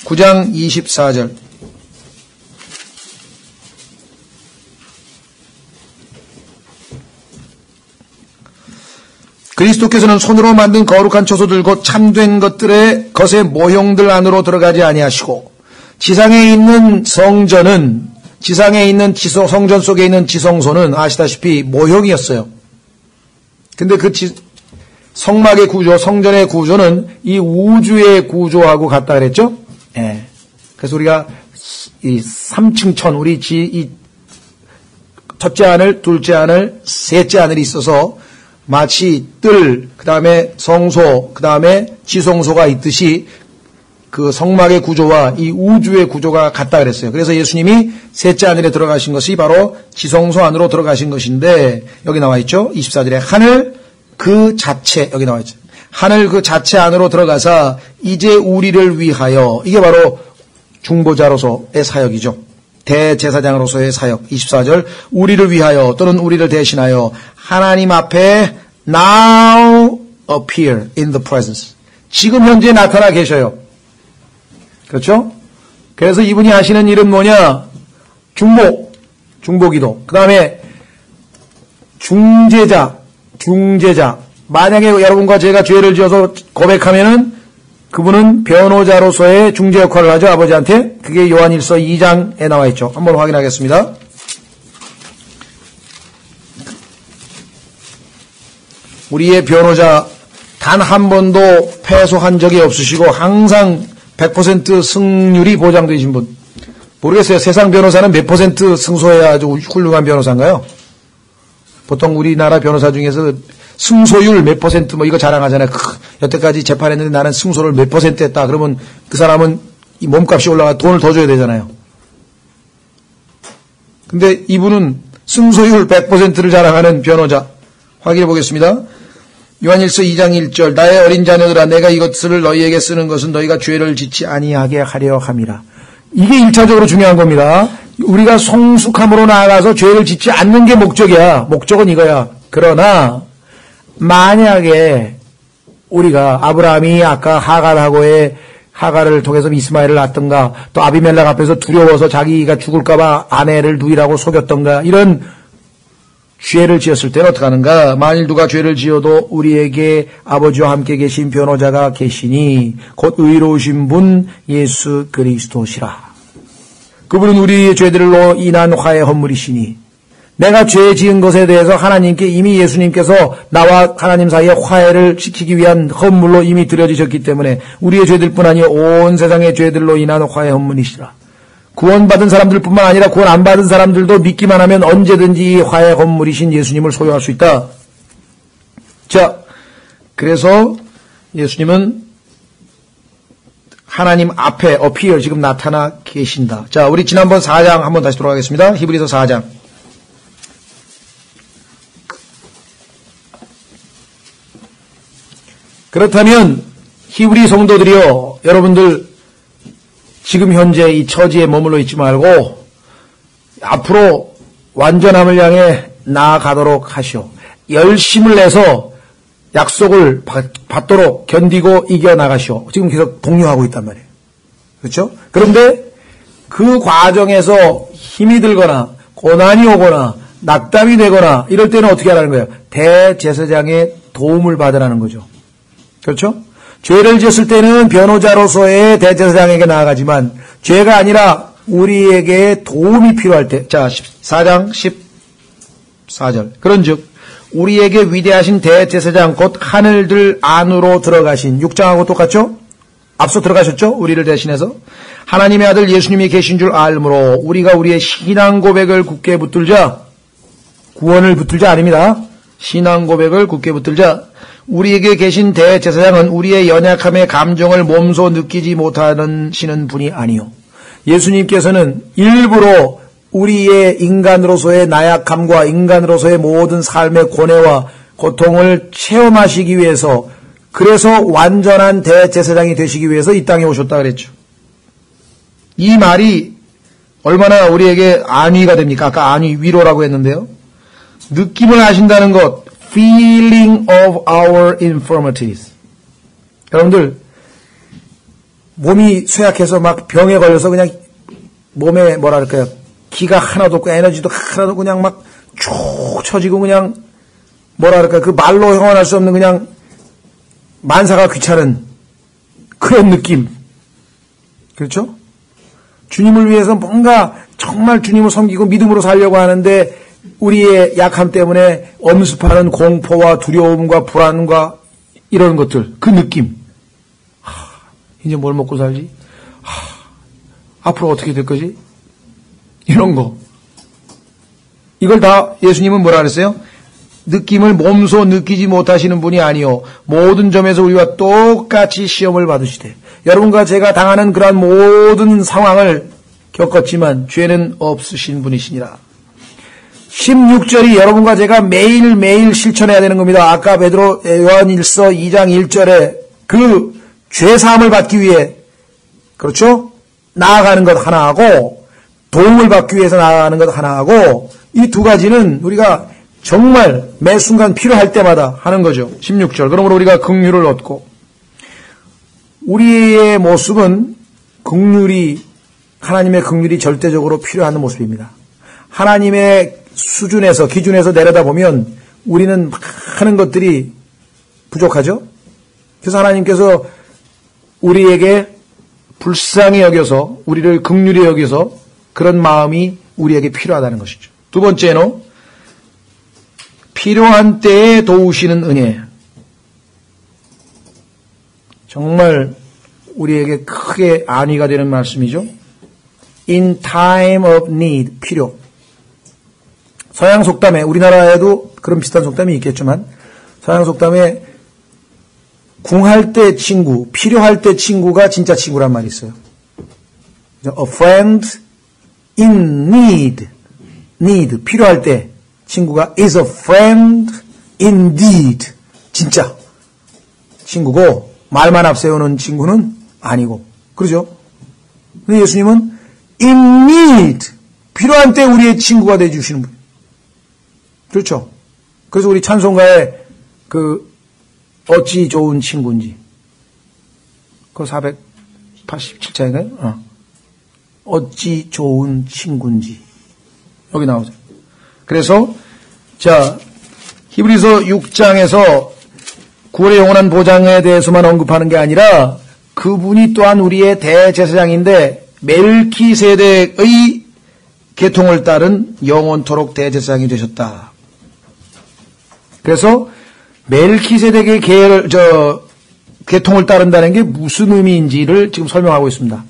9장 24절. 그리스도께서는 손으로 만든 거룩한 초소들 곧 참된 것의 모형들 안으로 들어가지 아니하시고 지상에 있는 성전은 성전 속에 있는 지성소는 아시다시피 모형이었어요. 근데 그 성막의 구조, 성전의 구조는 이 우주의 구조하고 같다 그랬죠? 예. 그래서 우리가 이 3층 천, 이 첫째 하늘, 둘째 하늘, 셋째 하늘이 있어서 마치 뜰, 그 다음에 성소, 그 다음에 지성소가 있듯이 그 성막의 구조와 이 우주의 구조가 같다 그랬어요. 그래서 예수님이 셋째 하늘에 들어가신 것이 바로 지성소 안으로 들어가신 것인데 여기 나와 있죠. 24절에 하늘 그 자체, 여기 나와 있죠. 하늘 그 자체 안으로 들어가서 이제 우리를 위하여, 이게 바로 중보자로서의 사역이죠. 대제사장으로서의 사역. 24절 우리를 위하여 또는 우리를 대신하여 하나님 앞에 now appear in the presence. 지금 현재 나타나 계셔요. 그렇죠? 그래서 이분이 하시는 일은 뭐냐? 중보기도. 그 다음에 중재자. 만약에 여러분과 제가 죄를 지어서 고백하면은 그분은 변호자로서의 중재 역할을 하죠. 아버지한테. 그게 요한일서 2장에 나와 있죠. 한번 확인하겠습니다. 우리의 변호자 단 한 번도 패소한 적이 없으시고 항상 100% 승률이 보장되신 분. 모르겠어요. 세상 변호사는 몇 % 승소해야 아주 훌륭한 변호사인가요? 보통 우리나라 변호사 중에서 승소율 몇 퍼센트 뭐 이거 자랑하잖아요. 여태까지 재판했는데 나는 승소를 몇 퍼센트 했다. 그러면 그 사람은 이 몸값이 올라가 돈을 더 줘야 되잖아요. 근데 이분은 승소율 100%를 자랑하는 변호자. 확인해 보겠습니다. 요한일서 2장 1절 나의 어린 자녀들아 내가 이것을 너희에게 쓰는 것은 너희가 죄를 짓지 아니하게 하려 함이라. 이게 1차적으로 중요한 겁니다. 우리가 성숙함으로 나아가서 죄를 짓지 않는 게 목적이야. 목적은 이거야. 그러나 만약에 우리가 아브라함이 아까 하갈을 통해서 이스마엘을 낳았던가 또 아비멜렉 앞에서 두려워서 자기가 죽을까 봐 아내를 누이라고 속였던가 이런 죄를 지었을 때는 어떻게 하는가? 만일 누가 죄를 지어도 우리에게 아버지와 함께 계신 변호자가 계시니 곧 의로우신 분 예수 그리스도시라. 그분은 우리의 죄들로 인한 화해 헌물이시니 내가 죄 지은 것에 대해서 하나님께 이미 예수님께서 나와 하나님 사이에 화해를 시키기 위한 헌물로 이미 드려지셨기 때문에 우리의 죄들뿐 아니라 온 세상의 죄들로 인한 화해 헌물이시라. 구원받은 사람들뿐만 아니라 구원 안 받은 사람들도 믿기만 하면 언제든지 화해 헌물이신 예수님을 소유할 수 있다. 자, 그래서 예수님은 하나님 앞에 appear 지금 나타나 계신다. 자, 우리 지난번 4장 한번 다시 돌아가겠습니다. 히브리서 4장. 그렇다면 히브리 성도들이여 여러분들 지금 현재 이 처지에 머물러 있지 말고 앞으로 완전함을 향해 나아가도록 하시오. 열심을 내서 약속을 받도록 견디고 이겨나가시오. 지금 계속 독려하고 있단 말이에요. 그렇죠? 그런데 그 과정에서 힘이 들거나 고난이 오거나 낙담이 되거나 이럴 때는 어떻게 하라는 거예요? 대제사장의 도움을 받으라는 거죠. 그렇죠? 죄를 지었을 때는 변호자로서의 대제사장에게 나아가지만 죄가 아니라 우리에게 도움이 필요할 때, 자 4장 14절 그런즉 우리에게 위대하신 대제사장 곧 하늘들 안으로 들어가신 6장하고 똑같죠? 앞서 들어가셨죠? 우리를 대신해서 하나님의 아들 예수님이 계신 줄 알므로 우리가 우리의 신앙 고백을 굳게 붙들자. 구원을 붙들자 아닙니다. 신앙 고백을 굳게 붙들자. 우리에게 계신 대제사장은 우리의 연약함의 감정을 몸소 느끼지 못하시는 분이 아니요. 예수님께서는 일부러 우리의 인간으로서의 나약함과 인간으로서의 모든 삶의 고뇌와 고통을 체험하시기 위해서 그래서 완전한 대제사장이 되시기 위해서 이 땅에 오셨다 그랬죠. 이 말이 얼마나 우리에게 안위가 됩니까? 아까 안위 위로라고 했는데요. 느낌을 아신다는 것, feeling of our infirmities. 여러분들 몸이 쇠약해서 막 병에 걸려서 그냥 몸에 뭐랄까요? 기가 하나도 없고 에너지도 하나도 그냥 막 쭉 처지고 그냥 뭐랄까 그 말로 형언할 수 없는 그냥 만사가 귀찮은 그런 느낌. 그렇죠? 주님을 위해서 뭔가 정말 주님을 섬기고 믿음으로 살려고 하는데 우리의 약함 때문에 엄습하는 공포와 두려움과 불안과 이런 것들, 그 느낌. 이제 뭘 먹고 살지? 앞으로 어떻게 될 거지? 이런 거. 이걸 다 예수님은 뭐라 그랬어요? 느낌을 몸소 느끼지 못하시는 분이 아니요. 모든 점에서 우리와 똑같이 시험을 받으시되. 여러분과 제가 당하는 그러한 모든 상황을 겪었지만 죄는 없으신 분이시니라. 16절이 여러분과 제가 매일매일 실천해야 되는 겁니다. 아까 베드로 요한일서 2장 1절에 그 죄사함을 받기 위해 그렇죠? 나아가는 것 하나하고 도움을 받기 위해서 나아가는 것 하나하고 이 두 가지는 우리가 정말 매 순간 필요할 때마다 하는 거죠. 16절. 그러므로 우리가 긍휼을 얻고 우리의 모습은 긍휼이 하나님의 긍휼이 절대적으로 필요한 모습입니다. 하나님의 수준에서 기준에서 내려다보면 우리는 많은 것들이 부족하죠. 그래서 하나님께서 우리에게 불쌍히 여겨서 우리를 긍휼히 여겨서 그런 마음이 우리에게 필요하다는 것이죠. 두 번째는 필요한 때에 도우시는 은혜. 정말 우리에게 크게 안위가 되는 말씀이죠. In time of need, 필요. 서양 속담에 우리나라에도 그런 비슷한 속담이 있겠지만 서양 속담에 궁할 때 친구, 필요할 때 친구가 진짜 친구란 말이 있어요. A friend in need. need, 필요할 때 친구가 is a friend indeed. 진짜 친구고 말만 앞세우는 친구는 아니고. 그러죠? 근데 예수님은 in need, 필요한 때 우리의 친구가 되어주시는 분. 그렇죠? 그래서 우리 찬송가에 어찌 좋은 친구인지. 그 487장인가요? 어찌 좋은 친구인지. 여기 나오죠. 그래서, 자, 히브리서 6장에서 구원의 영원한 보장에 대해서만 언급하는 게 아니라 그분이 또한 우리의 대제사장인데 멜키세덱의 계통을 따른 영원토록 대제사장이 되셨다. 그래서 멜키세덱의 계통을 따른다는 게 무슨 의미인지를 지금 설명하고 있습니다.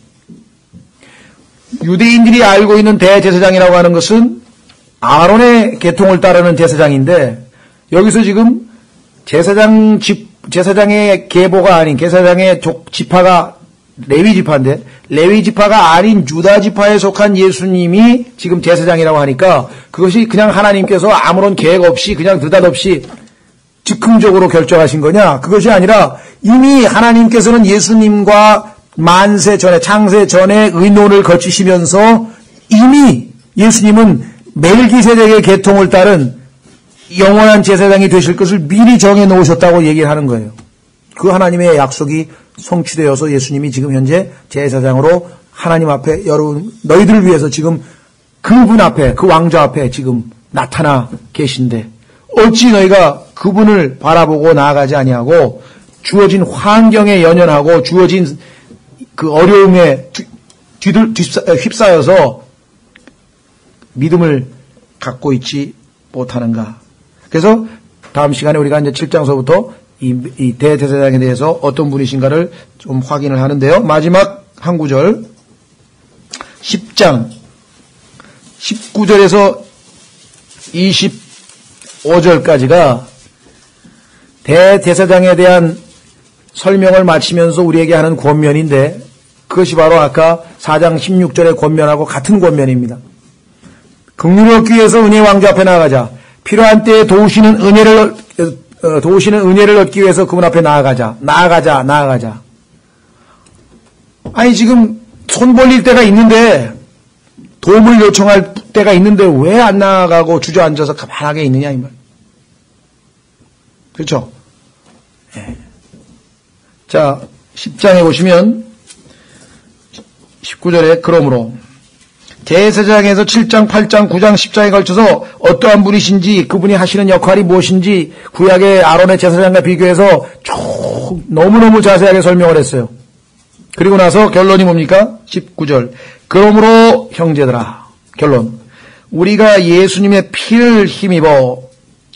유대인들이 알고 있는 대제사장이라고 하는 것은 아론의 계통을 따르는 제사장인데 여기서 지금 제사장의 계보가 아닌 제사장의 지파가 레위 지파인데 레위 지파가 아닌 유다 지파에 속한 예수님이 지금 제사장이라고 하니까 그것이 그냥 하나님께서 아무런 계획 없이 그냥 느닷없이 즉흥적으로 결정하신 거냐? 그것이 아니라 이미 하나님께서는 예수님과 만세 전에 창세 전에 의논을 거치시면서 이미 예수님은 멜기세덱의 계통을 따른 영원한 제사장이 되실 것을 미리 정해 놓으셨다고 얘기를 하는 거예요. 그 하나님의 약속이 성취되어서 예수님이 지금 현재 제사장으로 하나님 앞에 여러분 너희들을 위해서 지금 그분 앞에 그 왕자 앞에 지금 나타나 계신데 어찌 너희가 그분을 바라보고 나아가지 아니하고 주어진 환경에 연연하고 주어진 그 어려움에 휩싸여서 믿음을 갖고 있지 못하는가. 그래서 다음 시간에 우리가 이제 7장서부터 이 대제사장에 대해서 어떤 분이신가를 좀 확인을 하는데요. 마지막 한 구절 10장 19절에서 25절까지가 대제사장에 대한 설명을 마치면서 우리에게 하는 권면인데 그것이 바로 아까 4장 16절의 권면하고 같은 권면입니다. 긍휼을 얻기 위해서 은혜의 왕자 앞에 나아가자. 필요한 때에 도우시는 은혜를 얻기 위해서 그분 앞에 나아가자. 아니 지금 손 벌릴 때가 있는데 도움을 요청할 때가 있는데 왜 안 나아가고 주저앉아서 가만하게 있느냐 이 말. 그렇죠? 네. 자 10장에 보시면 19절에 그러므로 대제사장에서 7장, 8장, 9장, 10장에 걸쳐서 어떠한 분이신지 그분이 하시는 역할이 무엇인지 구약의 아론의 제사장과 비교해서 쭉 너무너무 자세하게 설명을 했어요. 그리고 나서 결론이 뭡니까? 19절. 그러므로 형제들아 결론. 우리가 예수님의 피를 힘입어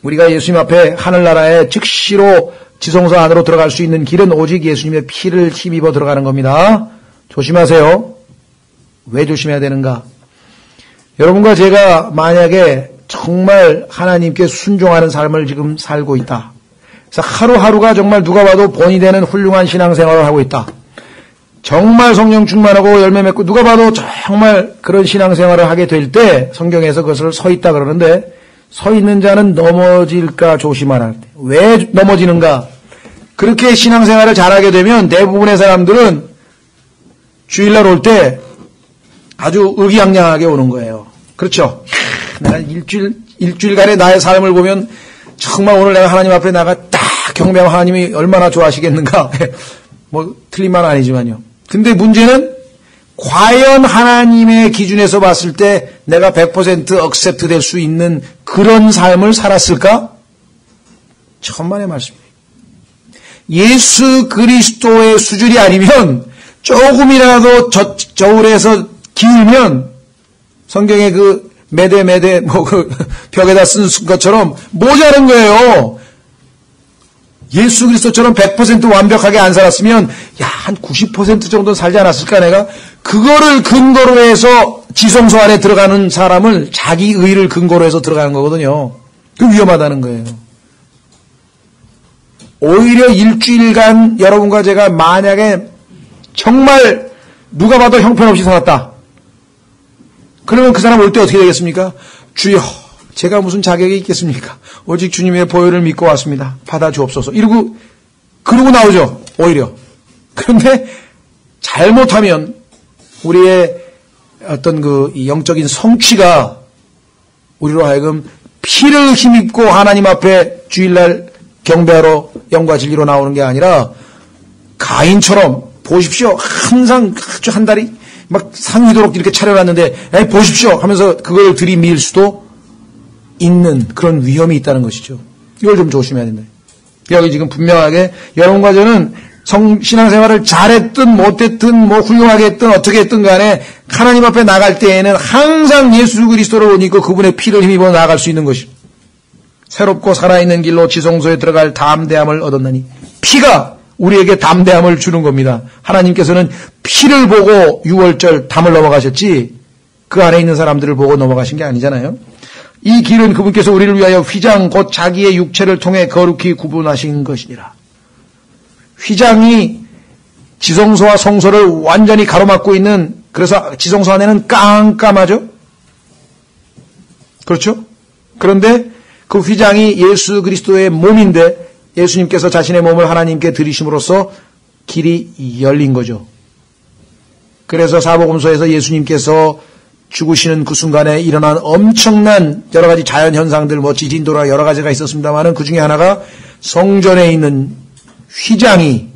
우리가 예수님 앞에 하늘나라에 즉시로 지성소 안으로 들어갈 수 있는 길은 오직 예수님의 피를 힘입어 들어가는 겁니다. 조심하세요. 왜 조심해야 되는가? 여러분과 제가 만약에 정말 하나님께 순종하는 삶을 지금 살고 있다. 그래서 하루하루가 정말 누가 봐도 본이 되는 훌륭한 신앙생활을 하고 있다. 정말 성령 충만하고 열매 맺고 누가 봐도 정말 그런 신앙생활을 하게 될 때 성경에서 그것을 서 있다 그러는데 서 있는 자는 넘어질까 조심하라. 왜 넘어지는가? 그렇게 신앙생활을 잘하게 되면 대부분의 사람들은 주일날 올 때 아주 의기양양하게 오는 거예요. 그렇죠? 내가 일주일간의 나의 삶을 보면 정말 오늘 내가 하나님 앞에 나가 딱 경배하면 하나님이 얼마나 좋아하시겠는가. 뭐 틀린 말은 아니지만요. 근데 문제는 과연 하나님의 기준에서 봤을 때 내가 100% 억셉트 될 수 있는 그런 삶을 살았을까? 천만의 말씀이에요. 예수 그리스도의 수준이 아니면 조금이라도 저울에서 기울면 성경에 그 매대 그 벽에다 쓴 것처럼 모자란 거예요. 예수 그리스도처럼 100% 완벽하게 안 살았으면 한 90% 정도는 살지 않았을까 내가? 그거를 근거로 해서 지성소 안에 들어가는 사람을 자기 의를 근거로 해서 들어가는 거거든요. 그 위험하다는 거예요. 오히려 일주일간 여러분과 제가 만약에 정말 누가 봐도 형편없이 살았다. 그러면 그 사람 올 때 어떻게 되겠습니까? 주여, 제가 무슨 자격이 있겠습니까? 오직 주님의 보혈을 믿고 왔습니다. 받아주옵소서. 그러고 나오죠. 오히려. 그런데 잘못하면 우리의 어떤 그 영적인 성취가 우리로 하여금 피를 힘입고 하나님 앞에 주일날 경배하러 영과 진리로 나오는 게 아니라 가인처럼 보십시오. 항상 아주 한 달이 막 상이도록 이렇게 차려놨는데 에이, 보십시오 하면서 그걸 들이밀 수도 있는 그런 위험이 있다는 것이죠. 이걸 좀 조심해야 된다. 여기 지금 분명하게 여러분과 저는 신앙생활을 잘했든 못했든 뭐 훌륭하게 했든 어떻게 했든 간에 하나님 앞에 나갈 때에는 항상 예수 그리스도를 옷 입고 그분의 피를 힘입어 나갈 수 있는 것입니다. 새롭고 살아있는 길로 지성소에 들어갈 담대함을 얻었나니 피가 우리에게 담대함을 주는 겁니다. 하나님께서는 피를 보고 6월절 담을 넘어가셨지 그 안에 있는 사람들을 보고 넘어가신 게 아니잖아요. 이 길은 그분께서 우리를 위하여 휘장 곧 자기의 육체를 통해 거룩히 구분하신 것이니라. 휘장이 지성소와 성소를 완전히 가로막고 있는, 그래서 지성소 안에는 깜깜하죠. 그렇죠? 그런데 그 휘장이 예수 그리스도의 몸인데 예수님께서 자신의 몸을 하나님께 드리심으로써 길이 열린 거죠. 그래서 사복음서에서 예수님께서 죽으시는 그 순간에 일어난 엄청난 여러 가지 자연 현상들, 뭐 지진도나 여러 가지가 있었습니다만은 그 중에 하나가 성전에 있는 휘장이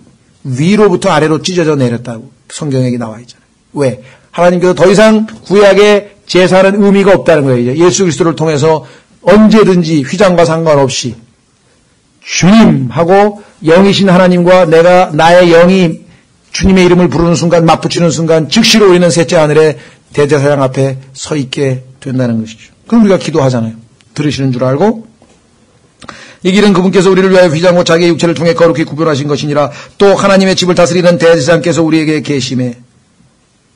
위로부터 아래로 찢어져 내렸다고 성경에 나와 있잖아요. 왜? 하나님께서 더 이상 구약의 제사는 의미가 없다는 거예요. 예수 그리스도를 통해서 언제든지 휘장과 상관없이 주님하고 영이신 하나님과 나의 영이 주님의 이름을 부르는 순간, 맞붙이는 순간 즉시로 우리는 셋째 하늘에 대제사장 앞에 서 있게 된다는 것이죠. 그럼 우리가 기도하잖아요. 들으시는 줄 알고 이 길은 그분께서 우리를 위하여 휘장과 자기의 육체를 통해 거룩히 구별하신 것이니라. 또 하나님의 집을 다스리는 대제사장께서 우리에게 계심에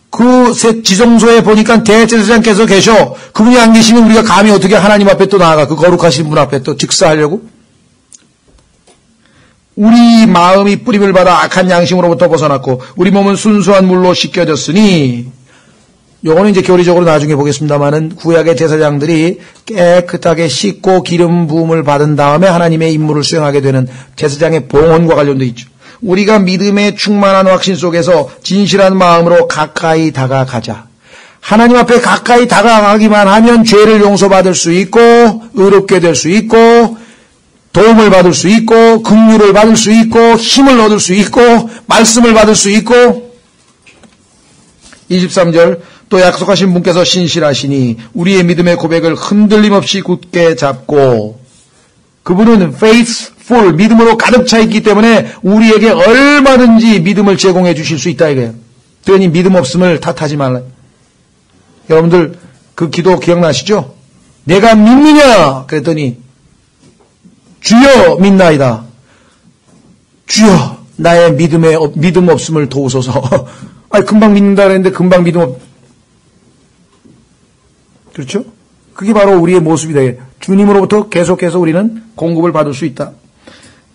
그 지성소에 보니까 대제사장께서 계셔. 그분이 안 계시면 우리가 감히 어떻게 하나님 앞에 또 나아가 그 거룩하신 분 앞에 또 직사하려고? 우리 마음이 뿌림을 받아 악한 양심으로부터 벗어났고 우리 몸은 순수한 물로 씻겨졌으니, 요거는 이제 교리적으로 나중에 보겠습니다만은 구약의 제사장들이 깨끗하게 씻고 기름 부음을 받은 다음에 하나님의 임무를 수행하게 되는 제사장의 봉헌과 관련돼 있죠. 우리가 믿음의 충만한 확신 속에서 진실한 마음으로 가까이 다가가자. 하나님 앞에 가까이 다가가기만 하면 죄를 용서받을 수 있고 의롭게 될 수 있고 도움을 받을 수 있고 긍휼을 받을 수 있고 힘을 얻을 수 있고 말씀을 받을 수 있고. 23절 또 약속하신 분께서 신실하시니 우리의 믿음의 고백을 흔들림 없이 굳게 잡고, 그분은 faithful, 믿음으로 가득 차 있기 때문에 우리에게 얼마든지 믿음을 제공해 주실 수 있다 이거예요. 그러니 믿음 없음을 탓하지 말라. 여러분들 그 기도 기억나시죠? 내가 믿느냐 그랬더니 주여 믿나이다. 주여 나의 믿음 없음을 도우소서. 아니 금방 믿는다 그랬는데 금방 믿음 그렇죠? 그게 바로 우리의 모습이다. 주님으로부터 계속해서 우리는 공급을 받을 수 있다.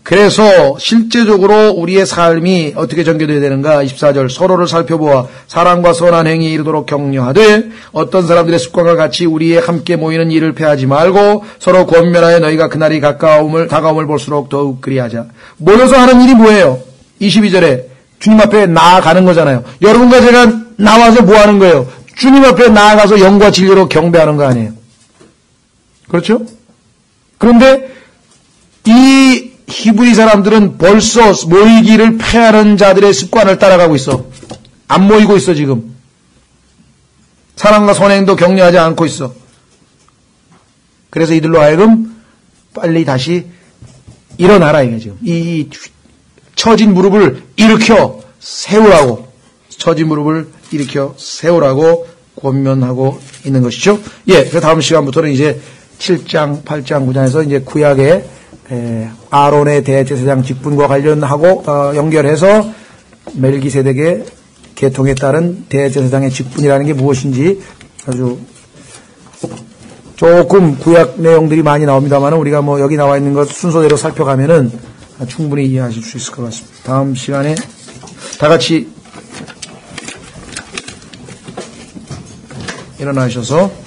그래서 실제적으로 우리의 삶이 어떻게 전개되어야 되는가? 24절 서로를 살펴보아 사랑과 선한 행위에 이르도록 격려하되 어떤 사람들의 습관과 같이 우리의 함께 모이는 일을 패하지 말고 서로 권면하여 너희가 그날이 다가옴을 볼수록 더욱 그리하자. 모여서 하는 일이 뭐예요? 22절에 주님 앞에 나아가는 거잖아요. 여러분과 제가 나와서 뭐 하는 거예요? 주님 앞에 나아가서 영과 진리로 경배하는 거 아니에요? 그렇죠? 그런데 이 히브리 사람들은 벌써 모이기를 패하는 자들의 습관을 따라가고 있어. 안 모이고 있어 지금. 사랑과 선행도 격려하지 않고 있어. 그래서 이들로 하여금 빨리 다시 일어나라 이게 지금. 이 처진 무릎을 일으켜 세우라고. 처진 무릎을 일으켜 세우라고 권면하고 있는 것이죠. 예, 그 다음 시간부터는 이제 7장, 8장, 9장에서 이제 구약의 아론의 대제사장 직분과 관련하고 연결해서 멜기세덱의 계통에 따른 대제사장의 직분이라는 게 무엇인지 아주 조금 구약 내용들이 많이 나옵니다만 우리가 뭐 여기 나와 있는 것 순서대로 살펴가면은 충분히 이해하실 수 있을 것 같습니다. 다음 시간에 다 같이 일어나셔서